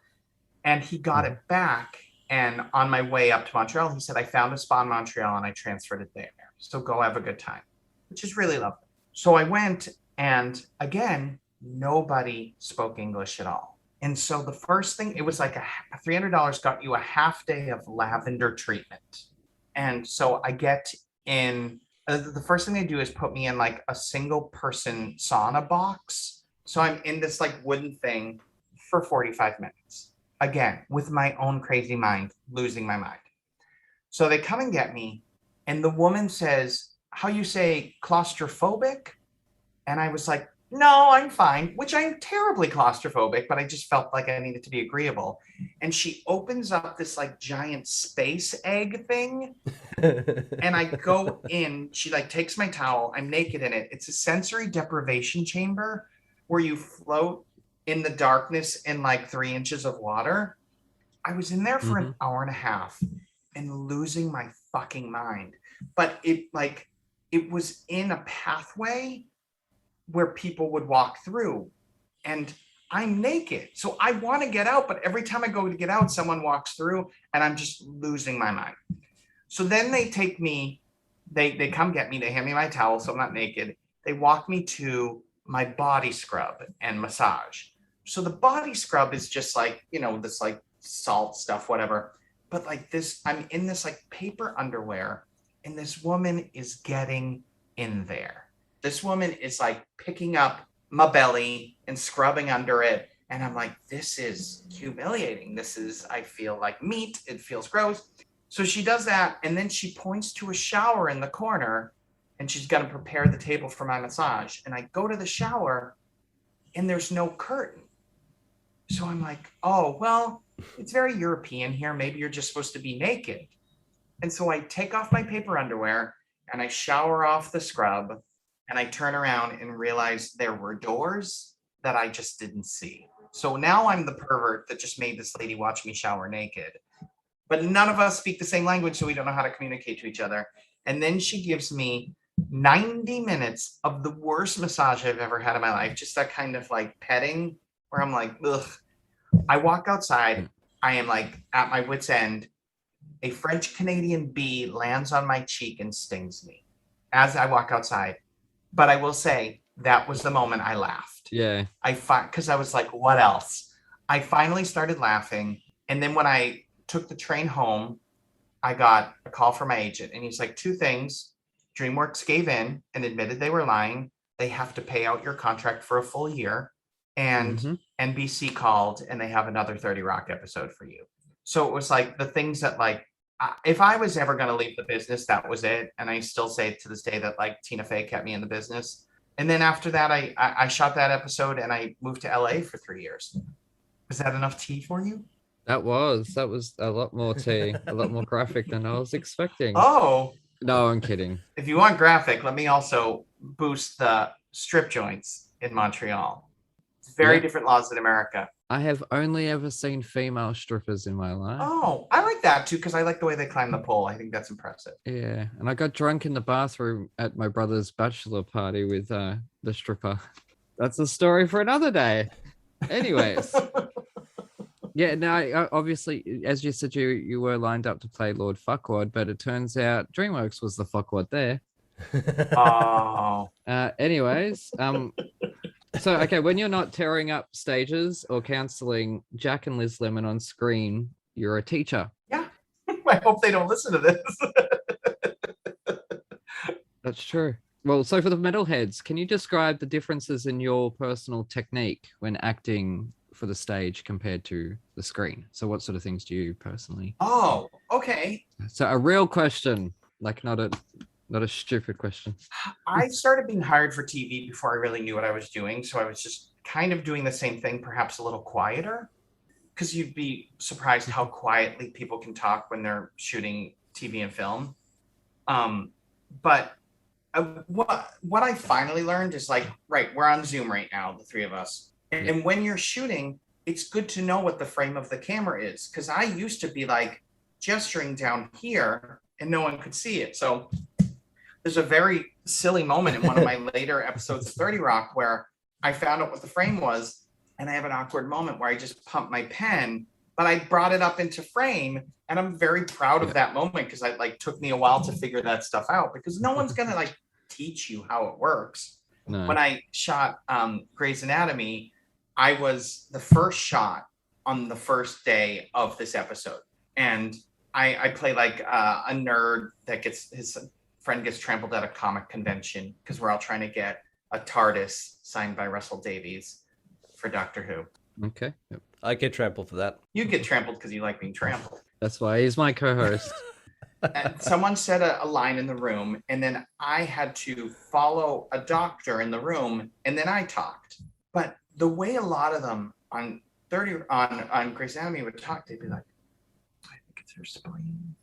And he got it back. And on my way up to Montreal, he said, I found a spa in Montreal and I transferred it there. So go have a good time, which is really lovely. So I went, and again, nobody spoke English at all. And so the first thing, it was like $300 got you a half day of lavender treatment. And so I get in, the first thing they do is put me in like a single person sauna box. So I'm in this like wooden thing for 45 minutes. Again, with my own crazy mind, losing my mind. So they come and get me, and the woman says, how you say claustrophobic? And I was like, no, I'm fine, which I'm terribly claustrophobic, but I just felt like I needed to be agreeable. And she opens up this like giant space egg thing. And I go in, she like takes my towel, I'm naked in it. It's a sensory deprivation chamber where you float in the darkness in like 3 inches of water. I was in there for an hour and a half and losing my fucking mind. But it was in a pathway where people would walk through, and I'm naked. So I want to get out, but every time I go to get out, someone walks through and I'm just losing my mind. So then they take me, they come get me, they hand me my towel so I'm not naked. They walk me to my body scrub and massage. So the body scrub is just like, you know, this like salt stuff, whatever. But like this, I'm in this like paper underwear, and this woman is getting in there. This woman is like picking up my belly and scrubbing under it. And I'm like, this is humiliating. This is, I feel like meat. It feels gross. So she does that. And then she points to a shower in the corner, and she's going to prepare the table for my massage. And I go to the shower, and there's no curtain. So I'm like, oh, well, it's very European here. Maybe you're just supposed to be naked. And so I take off my paper underwear and I shower off the scrub, and I turn around and realize there were doors that I just didn't see. So now I'm the pervert that just made this lady watch me shower naked. But none of us speak the same language, so we don't know how to communicate to each other. And then she gives me 90 minutes of the worst massage I've ever had in my life. Just that kind of like petting where I'm like, ugh. I walk outside. I am like at my wit's end. A French Canadian bee lands on my cheek and stings me as I walk outside. But I will say that was the moment I laughed. Yeah. Because I was like, what else? I finally started laughing. And then when I took the train home, I got a call from my agent, and he's like, 2 things. DreamWorks gave in and admitted they were lying. They have to pay out your contract for a full year. and Mhm. NBC called and they have another 30 Rock episode for you. So it was like the things that like, if I was ever going to leave the business, that was it. And I still say to this day that like Tina Fey kept me in the business. And then after that, I shot that episode and I moved to LA for 3 years. Was that enough tea for you? That was a lot more tea, a lot more graphic than I was expecting. Oh, No, I'm kidding. if you want graphic, let me also boost the strip joints in Montreal. It's very Yeah. different laws in America. I have only ever seen female strippers in my life. Oh, I like that too because I like the way they climb the pole. I think that's impressive. Yeah, and I got drunk in the bathroom at my brother's bachelor party with the stripper. That's a story for another day. Anyways, yeah. Now, obviously, as you said, you were lined up to play Lord Fuckwad, but it turns out DreamWorks was the fuckwad there. Oh, Anyways, so okay, when you're not tearing up stages or counseling Jack and Liz Lemon on screen, you're a teacher. yeah. I hope they don't listen to this. That's true. Well, so for the metalheads, can you describe the differences in your personal technique when acting for the stage compared to the screen? So what sort of things do you personally? Oh, okay. So a real question, like not a stupid question. I started being hired for TV before I really knew what I was doing. So I was just kind of doing the same thing, perhaps a little quieter, because you'd be surprised how quietly people can talk when they're shooting TV and film. But what I finally learned is like, right, we're on Zoom right now, the three of us. And when you're shooting, it's good to know what the frame of the camera is. Because I used to be like gesturing down here and no one could see it. So there's a very silly moment in one of my later episodes of 30 Rock where I found out what the frame was. And I have an awkward moment where I just pumped my pen, but I brought it up into frame. And I'm very proud of that moment because it like took me a while to figure that stuff out because no one's going to like teach you how it works. No. When I shot Grey's Anatomy, I was the first shot on the first day of this episode. And I play like a nerd that gets his friend gets trampled at a comic convention because we're all trying to get a TARDIS signed by Russell Davies for Doctor Who. Okay. Yep. I get trampled for that. You get trampled because you like being trampled. That's why he's my co-host. And someone said a line in the room, and then I had to follow a doctor in the room, and then I talked. But the way a lot of them on Grey's Anatomy would talk, they'd be like, I think it's her spleen.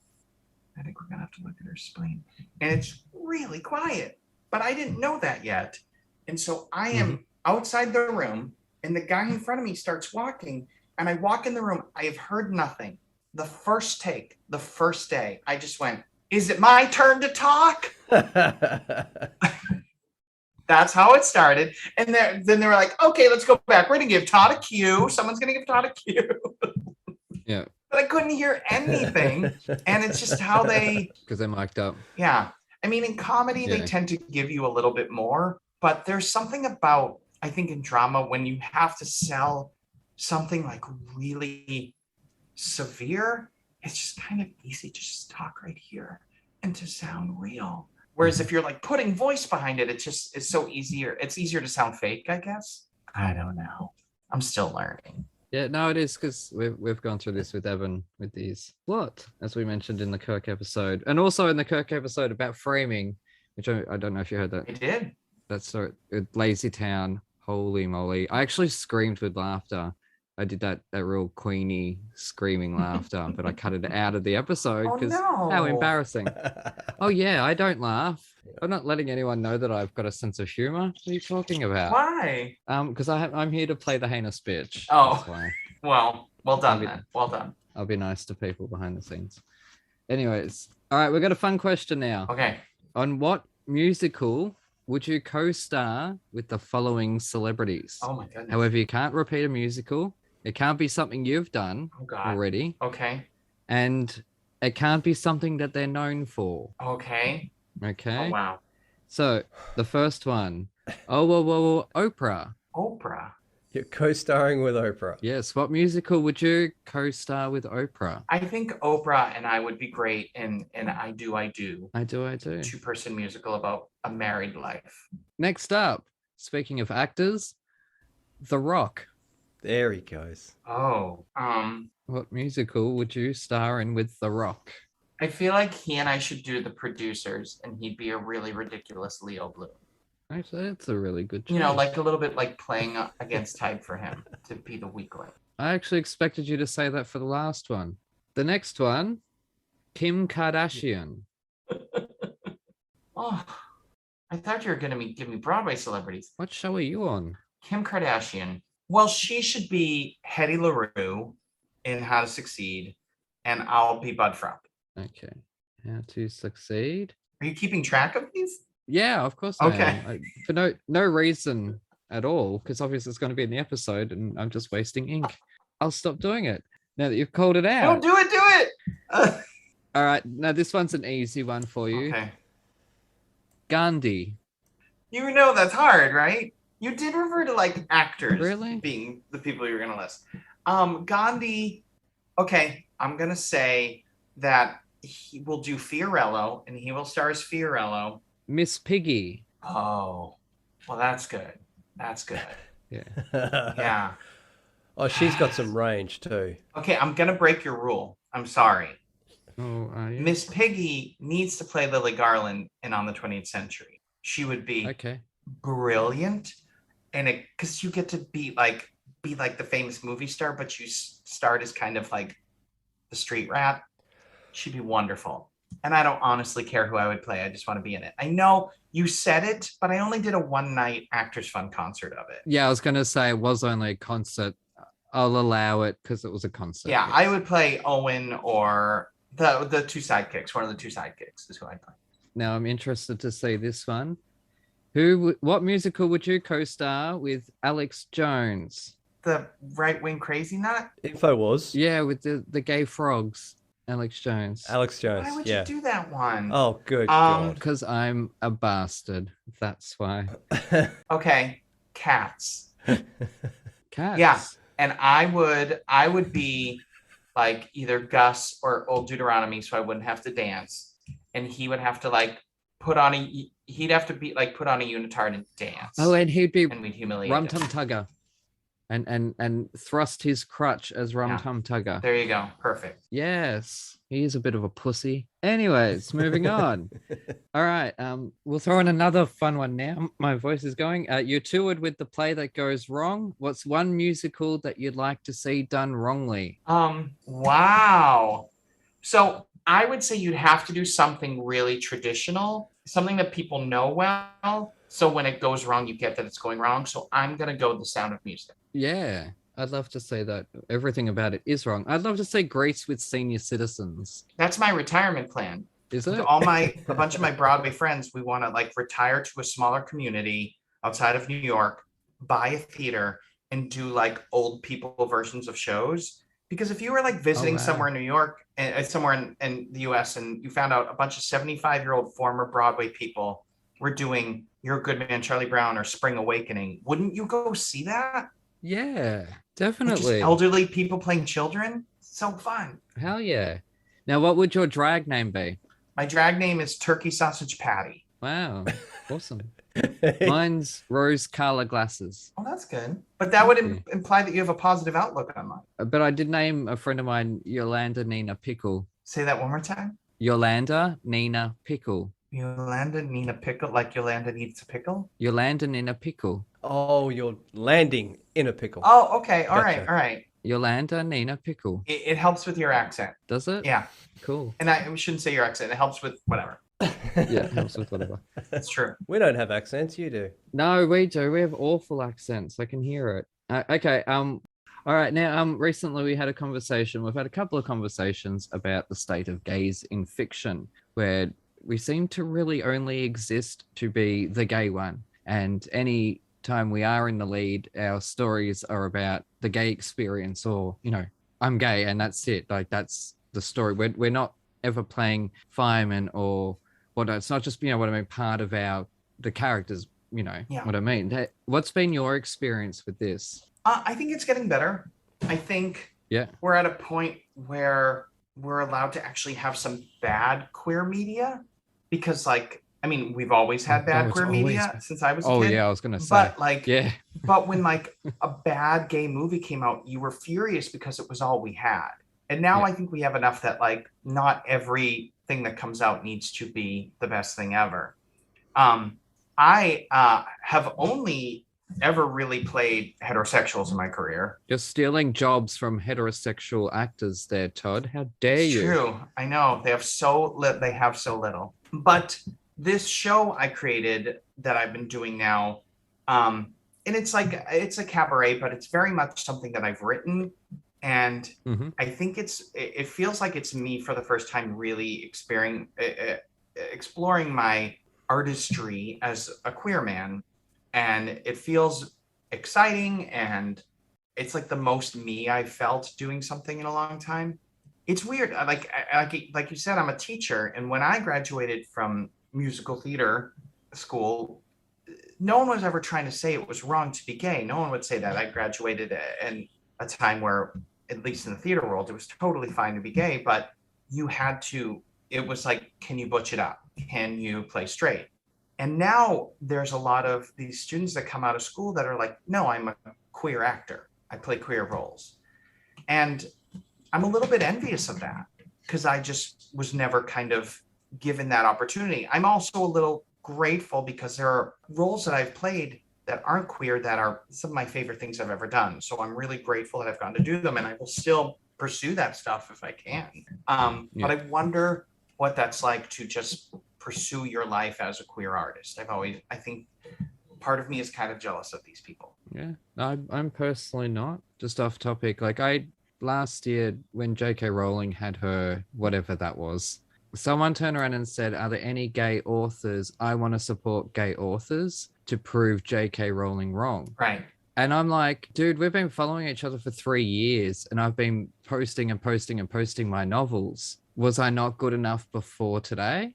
I think we're gonna have to look at her spleen. And it's really quiet. But I didn't know that yet. And so I am outside the room, and the guy in front of me starts walking, and I walk in the room. I have heard nothing. The first take, the first day, I just went, is it my turn to talk? That's how it started. And then they were like, okay, let's go back. We're going to give Todd a cue. Someone's going to give Todd a cue. Yeah. But I couldn't hear anything. And it's just how they... Because they're mic'd up. Yeah. I mean, in comedy, they tend to give you a little bit more. But there's something about, I think, in drama, when you have to sell something like really severe, it's just kind of easy to just talk right here and to sound real. Whereas if you're like putting voice behind it, it's so easier. It's easier to sound fake, I guess. I don't know. I'm still learning. Yeah, no, it is because we've gone through this with Evan with these as we mentioned in the Kirk episode, and also in the Kirk episode about framing, which I don't know if you heard that. I did. That's so Lazy Town. Holy moly! I actually screamed with laughter. I did that real Queenie screaming laughter, but I cut it out of the episode because how embarrassing. Oh yeah, I don't laugh. I'm not letting anyone know that I've got a sense of humor. What are you talking about? Why? Because I'm here to play the heinous bitch. Oh, that's why. well done, man. Well done. I'll be nice to people behind the scenes. Anyways, all right, we've got a fun question now. Okay. On what musical would you co-star with the following celebrities? Oh my goodness. However, you can't repeat a musical. It can't be something you've done already. Okay. And it can't be something that they're known for. Okay. Okay. Oh, wow. So the first one. Oprah. Oprah. You're co-starring with Oprah. Yes. What musical would you co-star with Oprah? I think Oprah and I would be great in I Do. I Do. 2-person musical about a married life. Next up, speaking of actors, The Rock. There he goes. Oh, What musical would you star in with The Rock? I feel like he and I should do The Producers, and he'd be a really ridiculous Leo Bloom. Actually, that's a really good choice. You know, like a little bit like playing against type for him to be the weakling. I actually expected you to say that for the last one. The next one, Kim Kardashian. Oh, I thought you were going to give me Broadway celebrities. What show are you on? Kim Kardashian. Well, she should be Hetty LaRue in How to Succeed, and I'll be Bud Frump. Okay. How to Succeed? Are you keeping track of these? Yeah, of course I Okay. am. For no reason at all, because obviously it's going to be in the episode and I'm just wasting ink. I'll stop doing it now that you've called it out. Don't do it. All right. Now, this one's an easy one for you. Okay. Gandhi. You know that's hard, right? You did refer to like actors Really? being the people you're gonna list. Gandhi. Okay, I'm gonna say that he will do Fiorello, and he will star as Fiorello. Miss Piggy. Oh, well, that's good. That's good. Yeah. Yeah. Oh, she's got some range too. Okay, I'm gonna break your rule. I'm sorry. Oh, are you? Miss Piggy needs to play Lily Garland in On the 20th Century. She would be Okay. brilliant, and it because you get to be like the famous movie star, but you start as kind of like the street rat. She'd be wonderful. And I don't honestly care who I would play. I just want to be in it. I know you said it, but I only did a one-night Actors Fund concert of it. Yeah, I was going to say it was only a concert. I'll allow it because it was a concert. Yeah, yes. I would play Owen or the two sidekicks. One of the two sidekicks is who I'd play. Now I'm interested to see this one. What musical would you co-star with Alex Jones? The right-wing crazy nut? Info was Yeah, with the gay frogs. Alex Jones. Alex Jones. Why would Yeah. you do that one? Oh, good God. Because I'm a bastard. That's why. Okay, Cats. Cats. Yeah. And I would be like either Gus or Old Deuteronomy, so I wouldn't have to dance. And he would have to like put on a unitard and dance. Oh, and he'd be and we'd humiliate Rum him. Tum Tugger. And thrust his crutch as Rum Yeah. Tum Tugger. There you go. Perfect. Yes, he is a bit of a pussy. Anyways, moving on. All right, we'll throw in another fun one now. My voice is going. You toured with the play that goes wrong. What's one musical that you'd like to see done wrongly? Wow. So I would say you'd have to do something really traditional, something that people know well. So when it goes wrong, you get that it's going wrong. So I'm gonna go The Sound of Music. Yeah, I'd love to say that everything about it is wrong. I'd love to say Grease with senior citizens. That's my retirement plan. Is it? A bunch of my Broadway friends, we want to like retire to a smaller community outside of New York, buy a theater, and do like old people versions of shows. Because if you were like visiting wow. somewhere in New York and somewhere in the US and you found out a bunch of 75-year-old former Broadway people were doing You're a Good Man, Charlie Brown, or Spring Awakening, wouldn't you go see that? Yeah, Like, just definitely. elderly people playing children? So fun. Hell yeah. Now, what would your drag name be? My drag name is Turkey Sausage Patty. Wow, awesome. Mine's Rose Carla Glasses. Oh, that's good. But that would Yeah. imply that you have a positive outlook on life. But I did name a friend of mine Yolanda Nina Pickle. Say that one more time. Yolanda Nina Pickle. Yolanda Nina Pickle, like Yolanda needs a pickle? Yolanda Nina Pickle. Oh, you're landing in a pickle. Oh, okay. All right. Gotcha. All right. Yolanda Nina Pickle. It helps with your accent. Does it? Yeah. Cool. And I shouldn't say your accent. It helps with whatever. Yeah, it helps with whatever. That's true. We don't have accents. You do. No, we do. We have awful accents. I can hear it. Okay. All right. Now, recently we had a conversation. We've had a couple of conversations about the state of gays in fiction, where we seem to really only exist to be the gay one. And any time we are in the lead, our stories are about the gay experience, or, you know, I'm gay and that's it. Like, that's the story. We're not ever playing fireman or whatnot. It's not just, you know what I mean, part of the characters, you know, Yeah. what I mean. What's been your experience with this? I think it's getting better. I think Yeah. we're at a point where we're allowed to actually have some bad queer media, because like I mean, we've always had bad it's queer always media been- since I was a Oh kid. yeah, I was gonna say. But like, Yeah. but when like a bad gay movie came out, you were furious because it was all we had. And now Yeah. I think we have enough that like not everything that comes out needs to be the best thing ever. I have only ever really played heterosexuals in my career. You're stealing jobs from heterosexual actors there, Todd. How dare It's you? true. I know they have so little. But this show I created that I've been doing now, and it's a cabaret, but it's very much something that I've written, and Mhm. I think it feels like it's me for the first time really exploring my artistry as a queer man, and it feels exciting, and it's like the most me I've felt doing something in a long time. It's weird. Like you said, I'm a teacher, and when I graduated from musical theater school, no one was ever trying to say it was wrong to be gay. No one would say that. I graduated in a time where, at least in the theater world, it was totally fine to be gay, but you had to. It was like, can you butch it up? Can you play straight? And now there's a lot of these students that come out of school that are like, no, I'm a queer actor. I play queer roles. And I'm a little bit envious of that because I just was never kind of given that opportunity. I'm also a little grateful because there are roles that I've played that aren't queer that are some of my favorite things I've ever done. So I'm really grateful that I've gotten to do them, and I will still pursue that stuff if I can. But I wonder what that's like to just pursue your life as a queer artist. I think part of me is kind of jealous of these people. Yeah, I'm personally not. Just off topic, like last year when J.K. Rowling had her whatever that was, someone turned around and said, "Are there any gay authors? I want to support gay authors to prove J.K. Rowling wrong." Right. And I'm like, dude, we've been following each other for 3 years, and I've been posting my novels. Was I not good enough before today?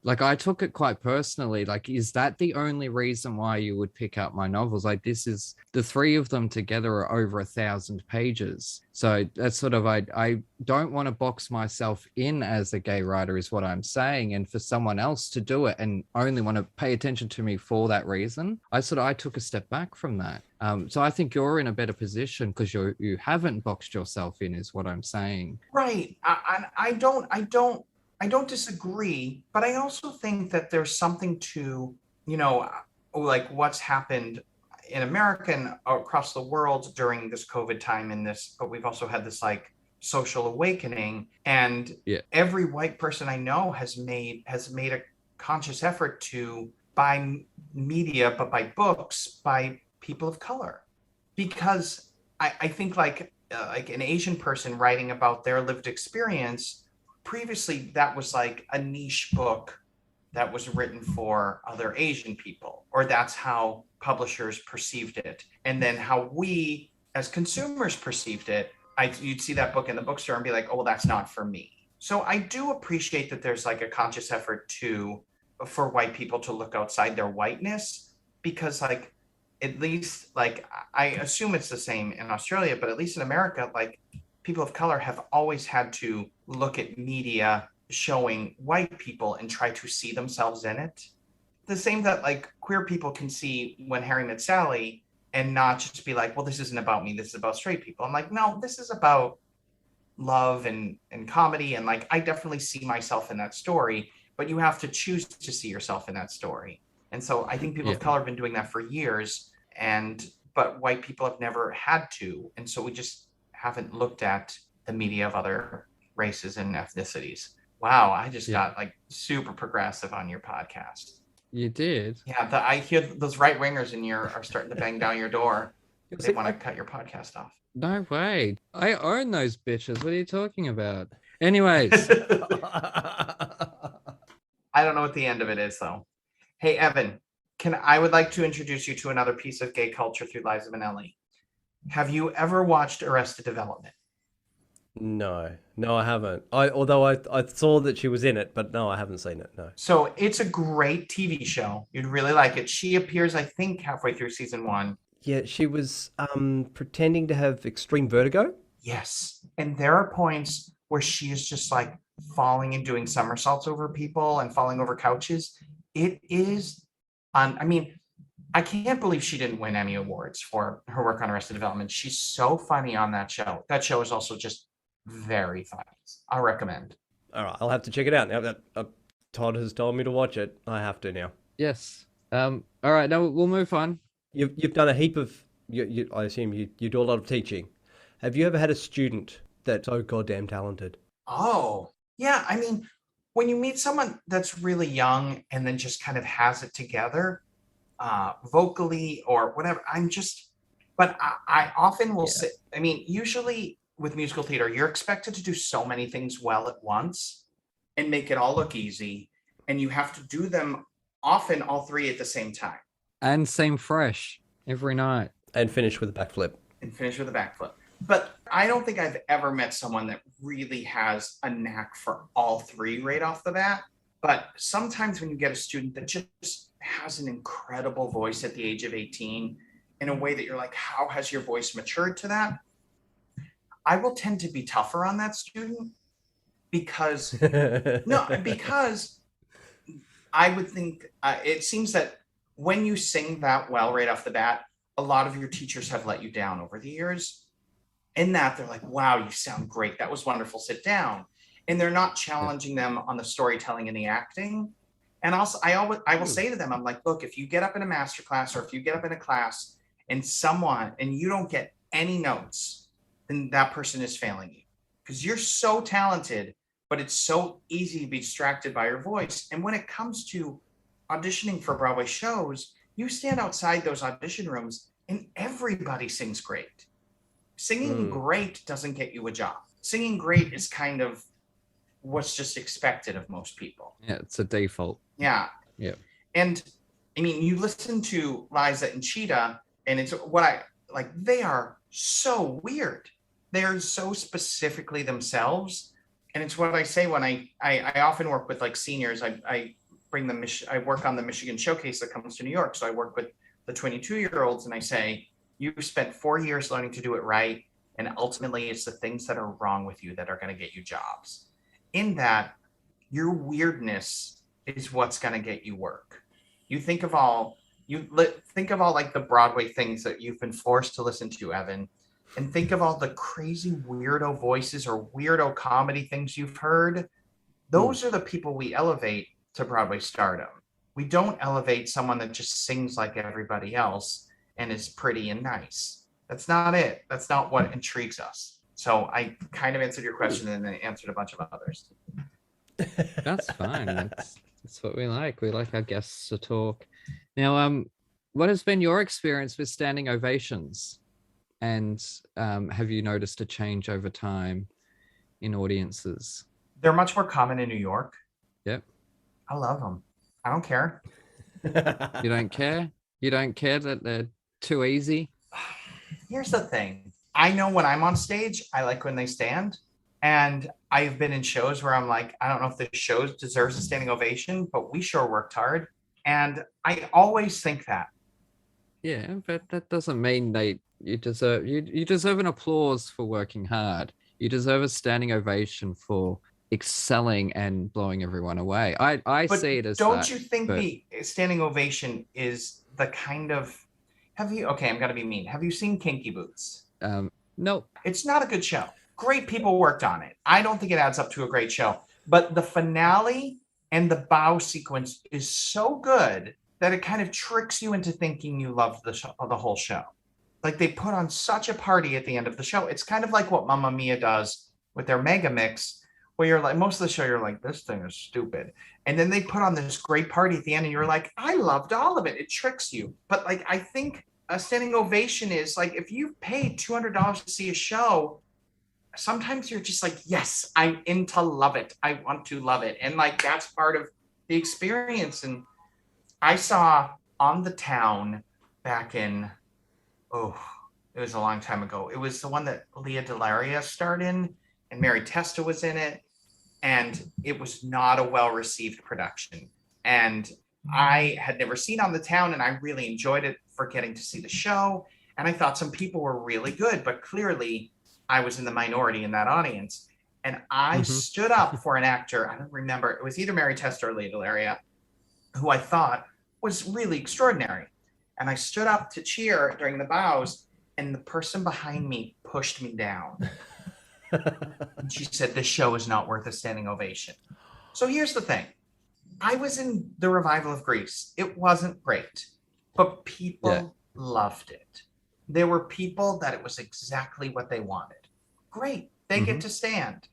Like, I took it quite personally. Like, is that the only reason why you would pick up my novels? Like, this is the 3 of them together are over 1,000 pages. So that's sort of, I don't want to box myself in as a gay writer is what I'm saying. And for someone else to do it and only want to pay attention to me for that reason, I took a step back from that. So I think you're in a better position because you haven't boxed yourself in is what I'm saying. Right. I don't disagree, but I also think that there's something to, like what's happened in America and across the world during this COVID time but we've also had this like social awakening, and every white person I know has made a conscious effort to buy media, but buy books by people of color, because I think like an Asian person writing about their lived experience. Previously, that was like a niche book that was written for other Asian people, or that's how publishers perceived it. And then how we as consumers perceived it, you'd see that book in the bookstore and be like, oh, well, that's not for me. So I do appreciate that there's like a conscious effort for white people to look outside their whiteness, because like, at least like, I assume it's the same in Australia, but at least in America, like people of color have always had to look at media showing white people and try to see themselves in it. The same that like queer people can see When Harry Met Sally and not just be like, well, this isn't about me, this is about straight people. I'm like, no, this is about love and comedy. And like, I definitely see myself in that story, but you have to choose to see yourself in that story. And so I think people of color have been doing that for years, but white people have never had to. And so we just haven't looked at the media of other races and ethnicities. Wow, I just got like super progressive on your podcast. You did? Yeah, I hear those right wingers are starting to bang down your door. They want to cut your podcast off. No way. I own those bitches. What are you talking about? Anyways. I don't know what the end of it is though. Hey, Evan, I would like to introduce you to another piece of gay culture through Liza Minnelli. Have you ever watched Arrested Development? No, I haven't. Although I saw that she was in it, but no, I haven't seen it. No. So it's a great TV show. You'd really like it. She appears, I think, halfway through season 1. Yeah, she was pretending to have extreme vertigo. Yes, and there are points where she is just like falling and doing somersaults over people and falling over couches. it is I mean, I can't believe she didn't win Emmy Awards for her work on Arrested Development. She's so funny on that show. That show is also just very funny. I recommend. All right, I'll have to check it out now that Todd has told me to watch it. I have to now. Yes. All right. Now we'll move on. You've done a heap of. I assume you do a lot of teaching. Have you ever had a student that's so goddamn talented? Oh, yeah. I mean, when you meet someone that's really young and then just kind of has it together, vocally or whatever, but I often will say, I mean, usually with musical theater, you're expected to do so many things well at once and make it all look easy. And you have to do them often all three at the same time. And same fresh every night. And finish with a backflip. But I don't think I've ever met someone that really has a knack for all three right off the bat. But sometimes when you get a student that just has an incredible voice at the age of 18 in a way that you're like, how has your voice matured to that? I will tend to be tougher on that student because I would think it seems that when you sing that well right off the bat, a lot of your teachers have let you down over the years. In that they're like, wow, you sound great. That was wonderful. Sit down. And they're not challenging them on the storytelling and the acting. And also, I will say to them, I'm like, look, if you get up in a master class or if you get up in a class and you don't get any notes, then that person is failing you because you're so talented, but it's so easy to be distracted by your voice. And when it comes to auditioning for Broadway shows, you stand outside those audition rooms and everybody sings great. Singing great doesn't get you a job. Singing great is kind of what's just expected of most people. Yeah, it's a default. Yeah. Yeah. And I mean, you listen to Liza and Cheetah, and it's what I like, they are so weird. They're so specifically themselves. And it's what I say when I often work with like seniors. I bring them, I work on the Michigan Showcase that comes to New York. So I work with the 22-year-olds and I say, you spent 4 years learning to do it right. And ultimately it's the things that are wrong with you that are going to get you jobs. In that, your weirdness is what's going to get you work. You think of all like the Broadway things that you've been forced to listen to, Evan, and think of all the crazy weirdo voices or weirdo comedy things you've heard. Those are the people we elevate to Broadway stardom. We don't elevate someone that just sings like everybody else and is pretty and nice. That's not it. That's not what intrigues us. So I kind of answered your question and then answered a bunch of others. That's fine. That's what we like. We like our guests to talk. Now, what has been your experience with standing ovations? And have you noticed a change over time in audiences? They're much more common in New York. Yep. I love them. I don't care. You don't care? You don't care that they're too easy? Here's the thing. I know when I'm on stage, I like when they stand. And I've been in shows where I'm like, I don't know if this show deserves a standing ovation, but we sure worked hard. And I always think that. Yeah, but that doesn't mean you deserve an applause for working hard. You deserve a standing ovation for excelling and blowing everyone away. I see it as don't you think the standing ovation is the kind of I'm gonna be mean. Have you seen Kinky Boots? No. It's not a good show. Great people worked on it. I don't think it adds up to a great show. But the finale and the bow sequence is so good that it kind of tricks you into thinking you love the whole show. Like they put on such a party at the end of the show. It's kind of like what Mamma Mia does with their Mega Mix, where you're like, most of the show, you're like, this thing is stupid. And then they put on this great party at the end and you're like, I loved all of it. It tricks you. But like, I think a standing ovation is like, if you paid $200 to see a show, sometimes you're just like, yes, I'm into love it. I want to love it. And like, that's part of the experience. And I saw On the Town back in, it was a long time ago. It was the one that Leah Delaria starred in and Mary Testa was in it. And it was not a well-received production. And I had never seen On the Town and I really enjoyed it for getting to see the show. And I thought some people were really good, but clearly I was in the minority in that audience. And I stood up for an actor. I don't remember. It was either Mary Testa or Leah Delaria. who I thought was really extraordinary. And I stood up to cheer during the bows, and the person behind me pushed me down. And she said, "This show is not worth a standing ovation." So here's the thing. I was in the revival of Grease. It wasn't great, but people loved it. There were people that it was exactly what they wanted. Great. They get to stand.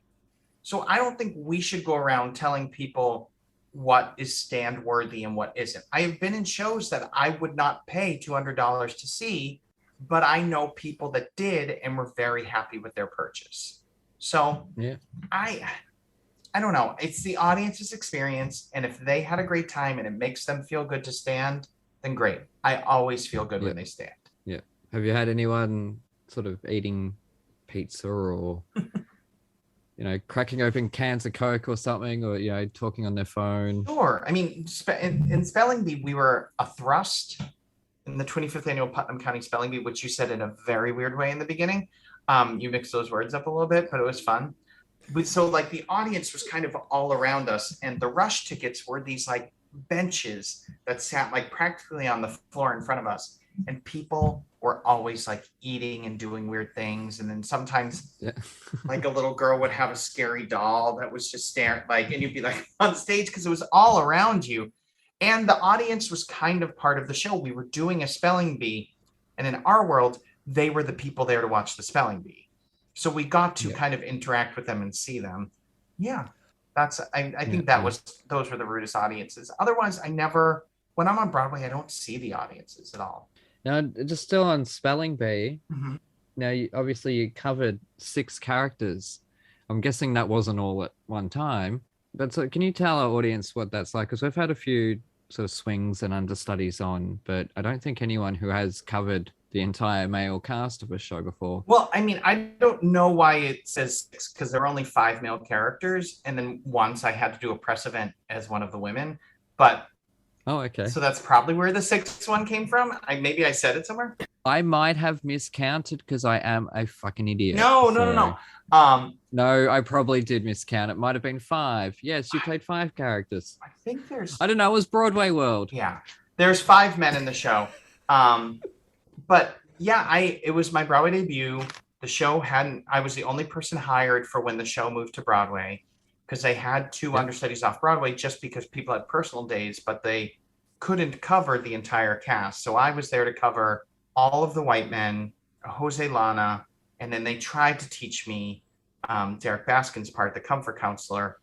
So I don't think we should go around telling people what is stand worthy and what isn't. I have been in shows that I would not pay $200 to see, but I know people that did and were very happy with their purchase. So I don't know. It's the audience's experience. And if they had a great time and it makes them feel good to stand, then great. I always feel good when they stand. Yeah. Have you had anyone sort of eating pizza or, cracking open cans of Coke or something, or, talking on their phone? Sure. I mean, in Spelling Bee, we were a thrust in the 25th annual Putnam County Spelling Bee, which you said in a very weird way in the beginning. You mixed those words up a little bit, but it was fun. So like the audience was kind of all around us, and the rush tickets were these like benches that sat like practically on the floor in front of us, and people were always like eating and doing weird things. And then sometimes like a little girl would have a scary doll that was just staring like, and you'd be like on stage because it was all around you. And the audience was kind of part of the show. We were doing a spelling bee, and in our world, they were the people there to watch the spelling bee. So we got to kind of interact with them and see them. Yeah, I think those were the rudest audiences. Otherwise, when I'm on Broadway, I don't see the audiences at all. Now, just still on Spelling Bee. Now, obviously you covered 6 characters. I'm guessing that wasn't all at one time. But so can you tell our audience what that's like? Because we've had a few sort of swings and understudies on, but I don't think anyone who has covered the entire male cast of a show before. Well, I mean, I don't know why it says 6, because there are only 5 male characters, and then once I had to do a press event as one of the women. But okay. So that's probably where the 6th one came from. Maybe I said it somewhere. I might have miscounted because I am a fucking idiot. No. No, I probably did miscount. It might have been 5. Yes, you played 5 characters. I think I don't know. It was Broadway World. Yeah, there's 5 men in the show. But yeah, it was my Broadway debut. The show I was the only person hired for when the show moved to Broadway, because they had 2 understudies off Broadway just because people had personal days, but they couldn't cover the entire cast. So I was there to cover all of the white men, Jose Lana, and then they tried to teach me Derek Baskin's part, the comfort counselor.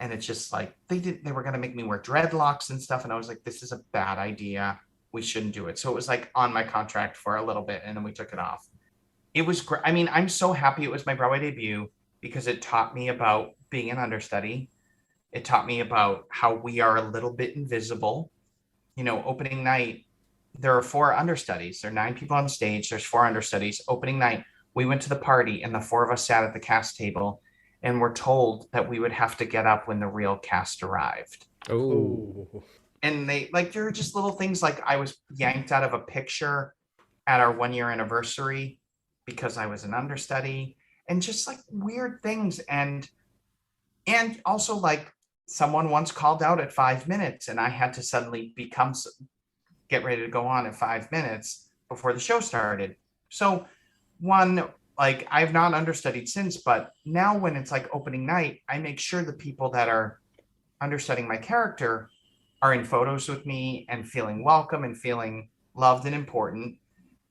And it's just like, they were going to make me wear dreadlocks and stuff. And I was like, this is a bad idea. We shouldn't do it. So it was like on my contract for a little bit, and then we took it off. It was great. I mean, I'm so happy it was my Broadway debut, because it taught me about being an understudy. It taught me about how we are a little bit invisible. Opening night, there are 4 understudies. There are 9 people on stage. There's 4 understudies. Opening night, we went to the party, and the 4 of us sat at the cast table and were told that we would have to get up when the real cast arrived. Oh. And there were just little things, like I was yanked out of a picture at our 1-year anniversary because I was an understudy, and just like weird things. And also, like, someone once called out at 5 minutes, and I had to suddenly get ready to go on at 5 minutes before the show started. So I've not understudied since, but now when it's like opening night, I make sure the people that are understudying my character are in photos with me and feeling welcome and feeling loved and important.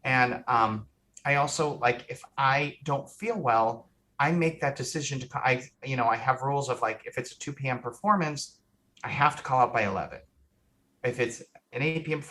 And I also, like, if I don't feel well, I make that decision I have rules of, like, if it's a 2 p.m. performance, I have to call out by 11. If it's an 8 p.m.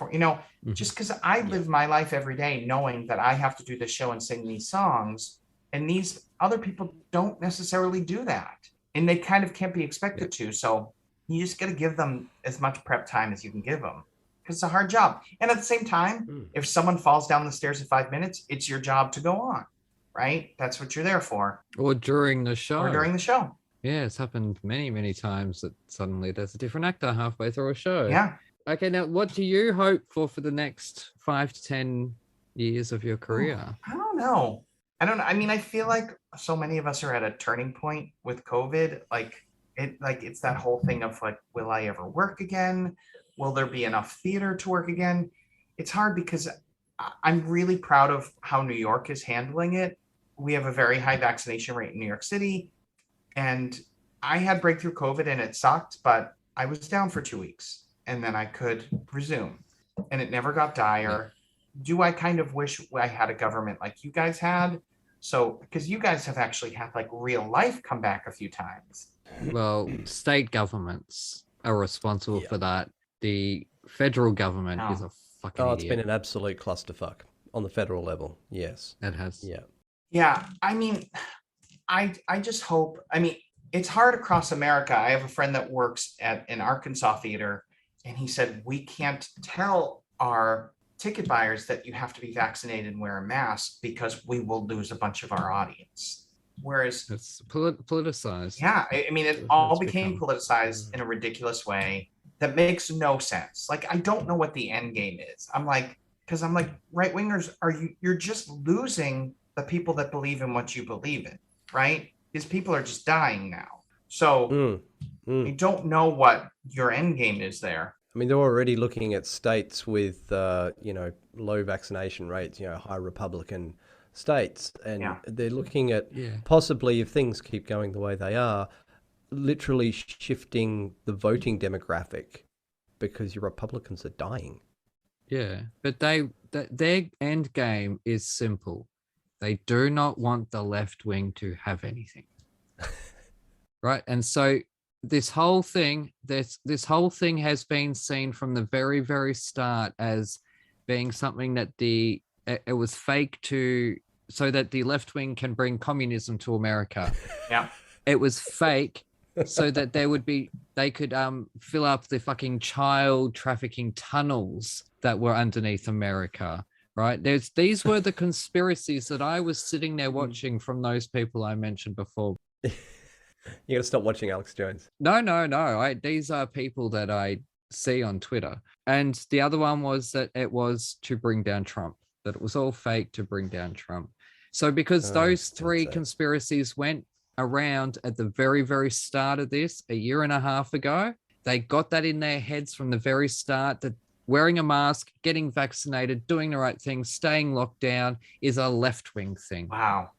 just because I live my life every day knowing that I have to do this show and sing these songs, and these other people don't necessarily do that, and they kind of can't be expected to. So you just got to give them as much prep time as you can give them, because it's a hard job. And at the same time, if someone falls down the stairs in 5 minutes, it's your job to go on, right? That's what you're there for. Or during the show. Yeah, it's happened many, many times that suddenly there's a different actor halfway through a show. Yeah. Okay, now what do you hope for the next 5 to 10 years of your career? I don't know. I mean, I feel like so many of us are at a turning point with COVID. It's that whole thing of, like, will I ever work again? Will there be enough theater to work again? It's hard because I'm really proud of how New York is handling it. We have a very high vaccination rate in New York City. And I had breakthrough COVID and it sucked, but I was down for 2 weeks and then I could resume and it never got dire. Do I kind of wish I had a government like you guys had? So, because you guys have actually had like real life come back a few times. Well, state governments are responsible for that. The federal government is a fucking Oh, it's idiot. been an absolute clusterfuck on the federal level. Yes. It has. Yeah. Yeah, I mean, I just hope, I mean, it's hard across America. I have a friend that works at an Arkansas theater, and he said, we can't tell our ticket buyers that you have to be vaccinated and wear a mask because we will lose a bunch of our audience. Whereas it's politicized. Yeah, I mean, it all became politicized in a ridiculous way that makes no sense. Like, I don't know what the end game is. I'm like, right wingers, you're just losing the people that believe in what you believe in, right? These people are just dying now. So I don't know what your end game is there. I mean, they're already looking at states with, low vaccination rates, high Republican states. And they're looking at possibly, if things keep going the way they are, literally shifting the voting demographic because your Republicans are dying. Yeah, but their end game is simple. They do not want the left wing to have anything. Right? And so this whole thing has been seen from the very, very start as being something that it was fake so that the left wing can bring communism to America. Yeah. It was fake so that they could fill up the fucking child trafficking tunnels that were underneath America. Right. These were the conspiracies that I was sitting there watching from those people I mentioned before. You got to stop watching Alex Jones. No. These are people that I see on Twitter. And the other one was that it was to bring down Trump, that it was all fake to bring down Trump. So because those three conspiracies went around at the very, very start of this a year and a half ago, they got that in their heads from the very start that wearing a mask, getting vaccinated, doing the right thing, staying locked down is a left-wing thing. Wow.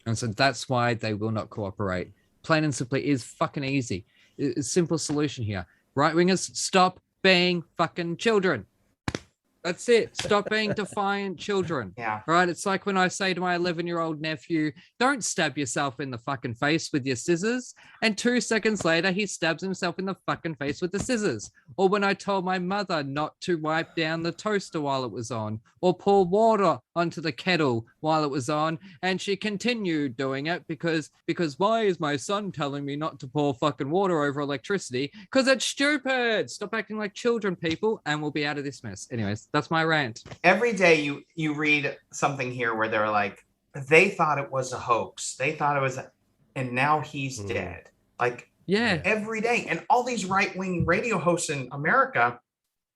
And so that's why they will not cooperate. Plain and simply, is fucking easy. It's a simple solution here. Right-wingers, stop being fucking children. That's it. Stop being defiant children. Yeah. Right? It's like when I say to my 11-year-old nephew, don't stab yourself in the fucking face with your scissors. And 2 seconds later, he stabs himself in the fucking face with the scissors. Or when I told my mother not to wipe down the toaster while it was on, or pour water onto the kettle while it was on, and she continued doing it because why is my son telling me not to pour fucking water over electricity? Because it's stupid. Stop acting like children, people, and we'll be out of this mess. Anyways, that's my rant. Every day you read something here where they're like, they thought it was a hoax. They thought it was, and now he's dead. Like, yeah, every day. And all these right-wing radio hosts in America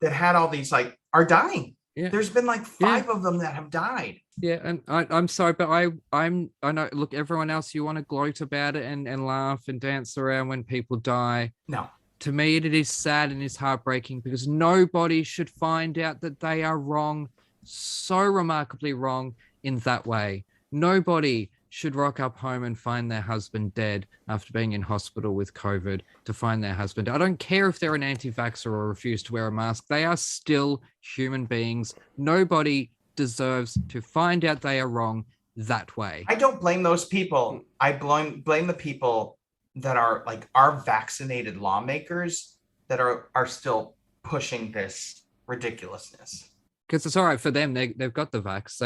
that had all these are dying. Yeah. There's been 5 of them that have died. Yeah, and I'm sorry, but I know, look, everyone else, you want to gloat about it and laugh and dance around when people die. No. To me, it is sad and it's heartbreaking because nobody should find out that they are wrong, so remarkably wrong in that way. Nobody should rock up home and find their husband dead after being in hospital with COVID to find their husband. I don't care if they're an anti-vaxxer or refuse to wear a mask. They are still human beings. Nobody deserves to find out they are wrong that way. I don't blame those people. I blame the people that are our vaccinated lawmakers that are still pushing this ridiculousness. Because it's all right for them. They've got the vax.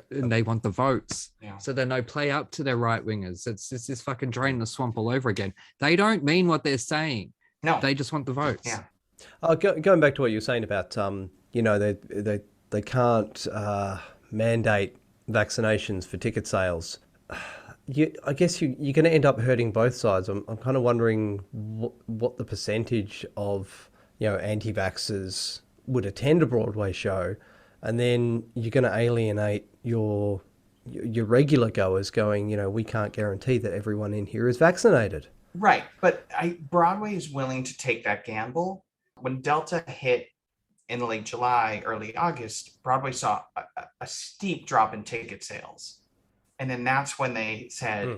They want the votes. Yeah. So then they play up to their right wingers. It's this fucking drain the swamp all over again. They don't mean what they're saying. No. They just want the votes. Yeah. Going back to what you were saying about, they can't mandate vaccinations for ticket sales. I guess you're going to end up hurting both sides. I'm kind of wondering what the percentage of anti-vaxxers would attend a Broadway show, and then you're going to alienate your regular goers going, we can't guarantee that everyone in here is vaccinated. Right, but Broadway is willing to take that gamble. when Delta hit in late July, early August, Broadway saw a steep drop in ticket sales. And then that's when they said,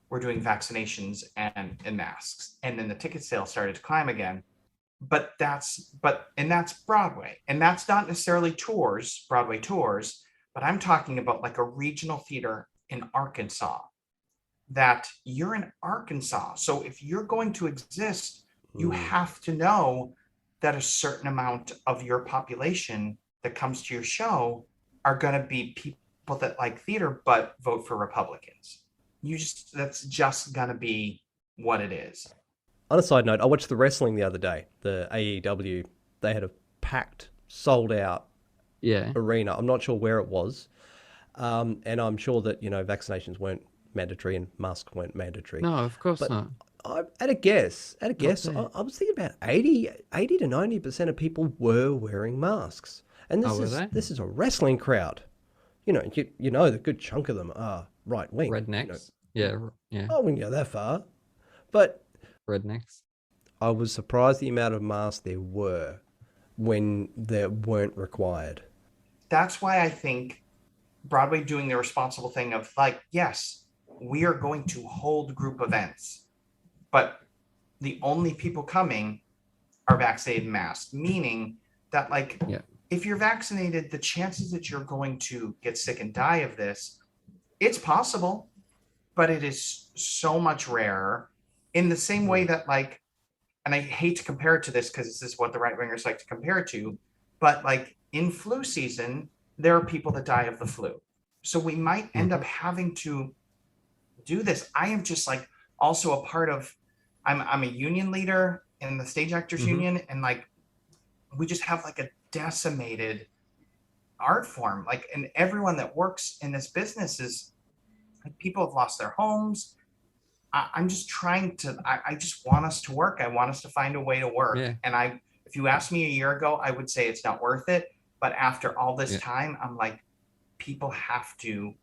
we're doing vaccinations and masks. And then the ticket sales started to climb again. But that's Broadway. And that's not necessarily tours, Broadway tours, but I'm talking about like a regional theater in Arkansas, that you're in Arkansas. So if you're going to exist, you have to know that a certain amount of your population that comes to your show are going to be people that like theater but vote for Republicans. That's just going to be what it is. On a side note, I watched the wrestling the other day, the AEW. They had a packed, sold out arena. I'm not sure where it was. And I'm sure that, vaccinations weren't mandatory and masks weren't mandatory. No, of course not. At a guess, I was thinking about 80 to 90% of people were wearing masks. And this is a wrestling crowd. The good chunk of them are right wing. Rednecks. Yeah. I wouldn't go that far. But rednecks. I was surprised the amount of masks there were when they weren't required. That's why I think Broadway doing the responsible thing of like, yes, we are going to hold group events, but the only people coming are vaccinated and masked, meaning that if you're vaccinated, the chances that you're going to get sick and die of this, it's possible, but it is so much rarer. In the same way that and I hate to compare it to this because this is what the right wingers like to compare it to, but in flu season, there are people that die of the flu. So we might end up having to do this. I am just also a part of, I'm a union leader in the Stage Actors Union, and we just have a decimated art form. And everyone that works in this business is people have lost their homes. I'm just trying to, I just want us to work. I want us to find a way to work. Yeah. And if you asked me a year ago, I would say it's not worth it. But after all this time, I'm people have to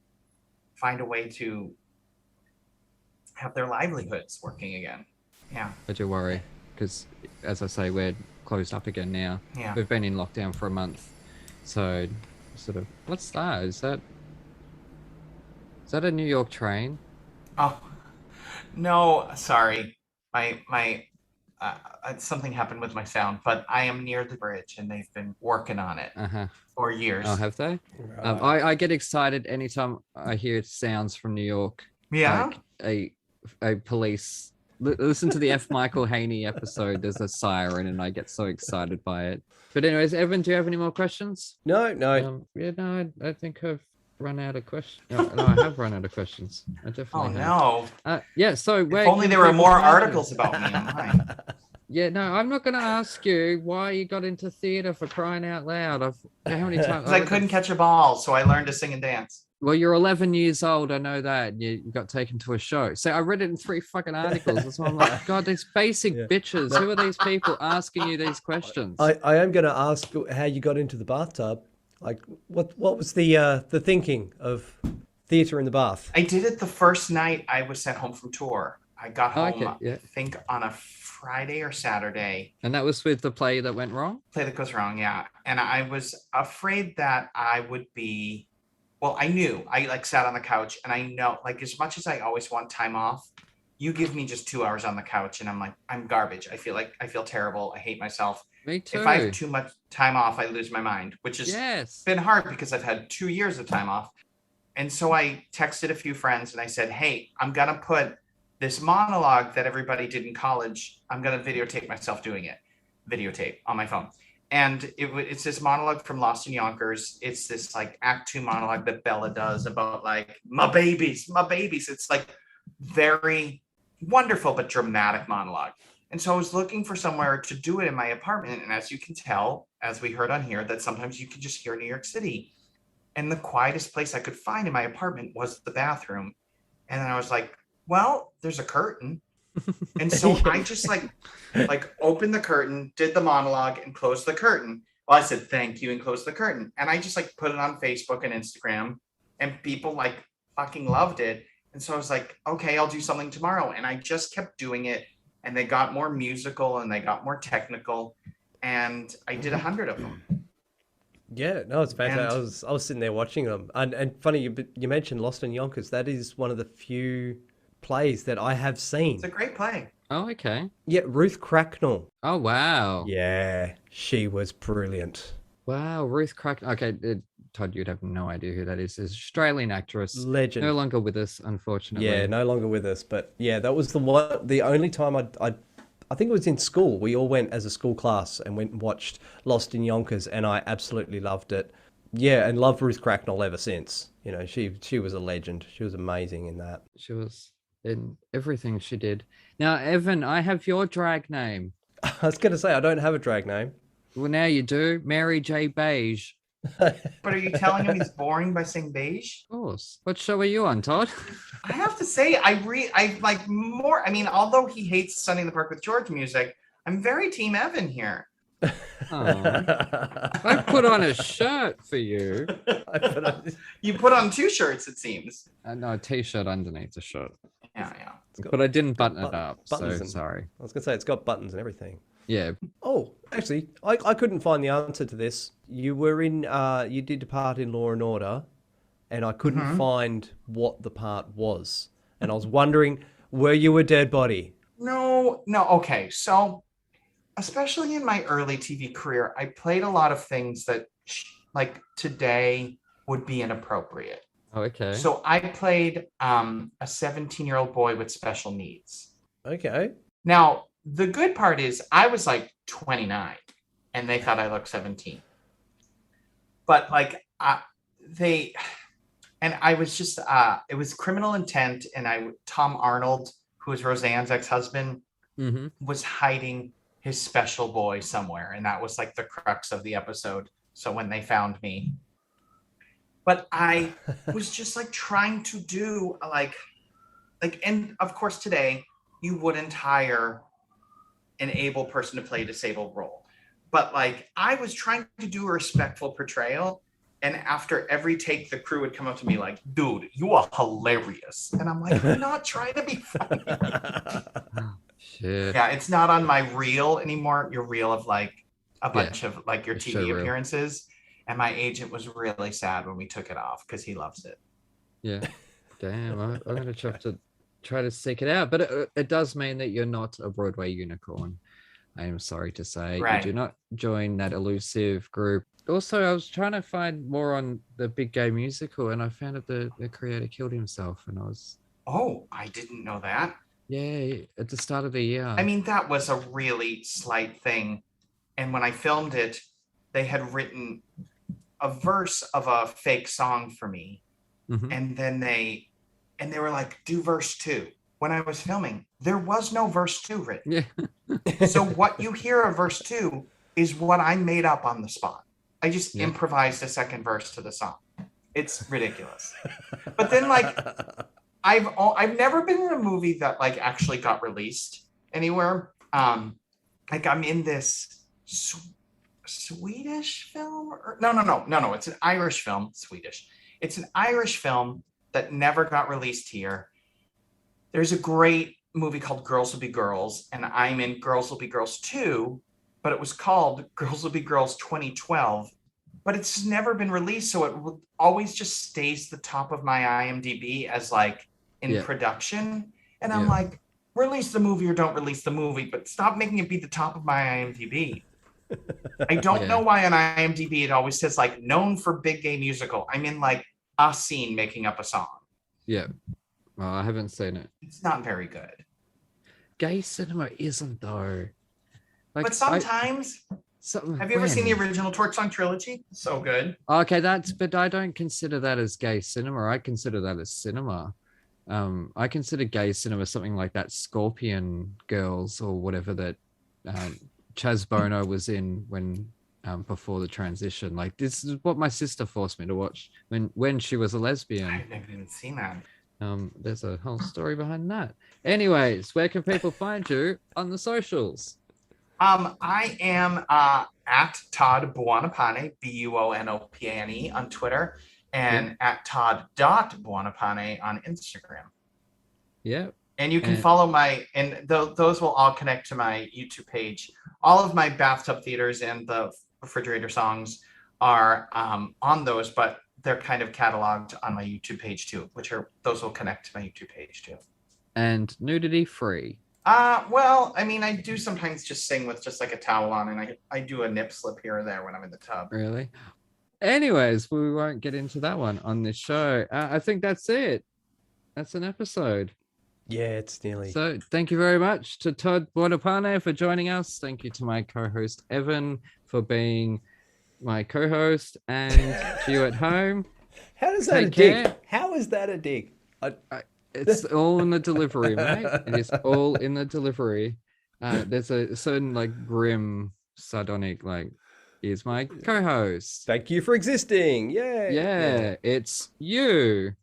find a way to have their livelihoods working again. Yeah. But you worry, because as I say, we're closed up again now. Yeah. We've been in lockdown for a month. So sort of, what's that? Is that a New York train? Oh, no, sorry. My something happened with my sound, but I am near the bridge and they've been working on it for years. Oh, have they? I get excited anytime I hear sounds from New York. Yeah. A police. Listen to the F. Michael Haney episode. There's a siren and I get so excited by it. But anyways, Evan, do you have any more questions? No. I think I've run out of questions. No, I have run out of questions. I definitely have. No. Yeah, so if only there were more articles about me online. Yeah, no, I'm not going to ask you why you got into theater, for crying out loud. How many times? Because I couldn't catch a ball, so I learned to sing and dance. Well, you're 11 years old. I know that. You got taken to a show. So I read it in 3 fucking articles. That's why I'm like, God, these basic bitches. Who are these people asking you these questions? I am going to ask how you got into the bathtub. What was the thinking of theater in the bath? I did it the first night I was sent home from tour. I got home, I think, on a Friday or Saturday. And that was with the play that went wrong? Play that goes wrong, yeah. And I was afraid that I would be... Well, I knew. I sat on the couch and I know, as much as I always want time off, you give me just 2 hours on the couch and I'm like, I'm garbage. I feel terrible. I hate myself. Me too. If I have too much time off, I lose my mind, which has been hard because I've had 2 years of time off. And so I texted a few friends and I said, hey, I'm going to put this monologue that everybody did in college. I'm going to videotape myself doing it. Videotape on my phone. And it's this monologue from Lost in Yonkers. It's this act 2 monologue that Bella does about my babies. It's very wonderful, but dramatic monologue. And so I was looking for somewhere to do it in my apartment. And as you can tell, as we heard on here, that sometimes you can just hear New York City. And the quietest place I could find in my apartment was the bathroom. And then I was like, well, there's a curtain. And so I just opened the curtain, did the monologue and closed the curtain. Well, I said, thank you, and closed the curtain. And I just put it on Facebook and Instagram, and people fucking loved it. And so I was like, okay, I'll do something tomorrow. And I just kept doing it. And they got more musical and they got more technical. and I did 100 of them. Yeah, no, it's fantastic. And- I was sitting there watching them, and funny you mentioned Lost in Yonkers. That is one of the few plays that I have seen. It's a great play. Oh, okay. Yeah, Ruth Cracknell. Oh, wow. Yeah, she was brilliant. Wow, Ruth Crack. Okay, Todd, you'd have no idea who that is. It's an Australian actress. Legend. No longer with us, unfortunately. Yeah, no longer with us. But yeah, that was the only time I think it was in school. We all went as a school class and went and watched Lost in Yonkers, and I absolutely loved it. Yeah, and loved Ruth Cracknell ever since. You know, she was a legend. She was amazing in that. She was in everything she did. Now, Evan, I have your drag name. I was going to say, I don't have a drag name. Well, now you do. Mary J. Beige. But are you telling him he's boring by saying beige? Of course. What show are you on, Todd? I have to say, I like more. I mean, although he hates Sunny in the Park with George music, I'm very Team Evan here. Oh. I put on a shirt for you. You put on 2 shirts, it seems. No, a t-shirt underneath the shirt. Yeah. But I didn't button it up, so buttons and- sorry. I was going to say, it's got buttons and everything. Yeah. Oh, actually, I couldn't find the answer to this. You were in, you did a part in Law and Order, and I couldn't find what the part was. And I was wondering, were you a dead body? No. Okay. So, especially in my early TV career, I played a lot of things that, like today, would be inappropriate. Oh, okay. So I played a 17-year-old boy with special needs. Okay. Now, the good part is I was like 29 and they thought I looked 17. But like I was just it was Criminal Intent, and Tom Arnold, who was Roseanne's ex-husband, was hiding his special boy somewhere, and that was like the crux of the episode. So when they found me, but I was just like trying to do like and of course today you wouldn't hire an able person to play a disabled role, but like I was trying to do a respectful portrayal, and after every take the crew would come up to me like, dude, you are hilarious, and I'm like, I'm not trying to be funny. Shit. Yeah, it's not on my reel anymore, your reel of like a bunch of like your TV showreel. appearances, and my agent was really sad when we took it off because he loves it. Yeah. Damn, I'm going to have to try to seek it out. But it does mean that you're not a Broadway unicorn. I am sorry to say. Right. You do not join that elusive group. Also, I was trying to find more on the Big Gay Musical, and I found that the creator killed himself. And I was... Oh, I didn't know that. Yeah, at the start of the year. I mean, that was a really slight thing. And when I filmed it, they had written a verse of a fake song for me. And then they were like, do verse 2. When I was filming, there was no verse 2 written. Yeah. So what you hear of verse 2 is what I made up on the spot. I just improvised a second verse to the song. It's ridiculous. But then like, I've never been in a movie that like actually got released anywhere. Like I'm in this Swedish film, or no, it's an Irish film. Swedish. It's an Irish film that never got released here. There's a great movie called Girls Will Be Girls, and I'm in Girls Will Be Girls 2, but it was called Girls Will Be Girls 2012, but it's never been released, so it always just stays the top of my IMDb as like in production. And I'm like, release the movie or don't release the movie, but stop making it be the top of my IMDb. I don't know why on IMDb it always says like known for Big Gay Musical. I'm in like a scene making up a song. Yeah. Well, I haven't seen it. It's not very good. Gay cinema isn't though. Like, but sometimes. Have you ever seen the original Torch Song trilogy? So good. Okay, but I don't consider that as gay cinema. I consider that as cinema. I consider gay cinema something like that Scorpion Girls or whatever that Chaz Bono was in when before the transition. Like this is what my sister forced me to watch when she was a lesbian. I've never even seen that. There's a whole story behind that. Anyways, where can people find you on the socials? I am at Todd Buonopane, Buonopane on Twitter, and at Todd.Buonopane on Instagram. Yeah. And you can follow those will all connect to my YouTube page. all of my bathtub theaters and the refrigerator songs are on those, but they're kind of cataloged on my YouTube page too, those will connect to my YouTube page too. And nudity free. Well, I mean, I do sometimes just sing with just like a towel on, and I do a nip slip here or there when I'm in the tub. Really? Anyways, we won't get into that one on this show. I think that's it. That's an episode. Yeah, it's nearly. So thank you very much to Todd Buonopane for joining us. Thank you to my co-host Evan for being my co-host, and to you at home. How does that a dig? How is that a dig? It's all in the delivery, mate. It is all in the delivery. There's a certain like grim, sardonic, like, is my co-host. Thank you for existing. Yay. Yeah, it's you.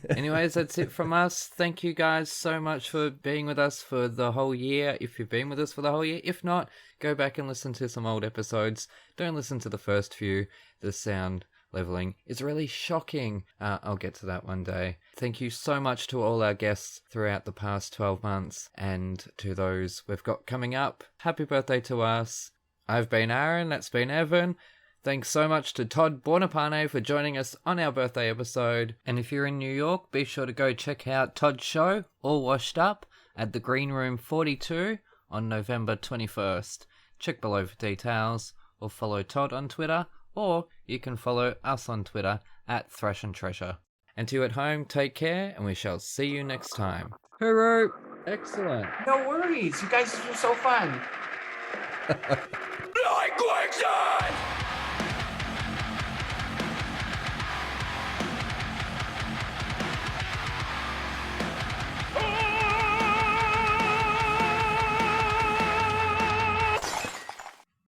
Anyways, that's it from us. Thank you guys so much for being with us for the whole year. If you've been with us for the whole year, if not, go back and listen to some old episodes. Don't listen to the first few. The sound leveling is really shocking. I'll get to that one day. Thank you so much to all our guests throughout the past 12 months and to those we've got coming up. Happy birthday to us. I've been Aaron, that's been Evan. Thanks so much to Todd Buonopane for joining us on our birthday episode. And if you're in New York, be sure to go check out Todd's show, All Washed Up, at the Green Room 42 on November 21st. Check below for details, or follow Todd on Twitter, or you can follow us on Twitter at Thrash and Treasure. And to you at home, take care, and we shall see you next time. Hurrah! Excellent. No worries. You guys are so fun.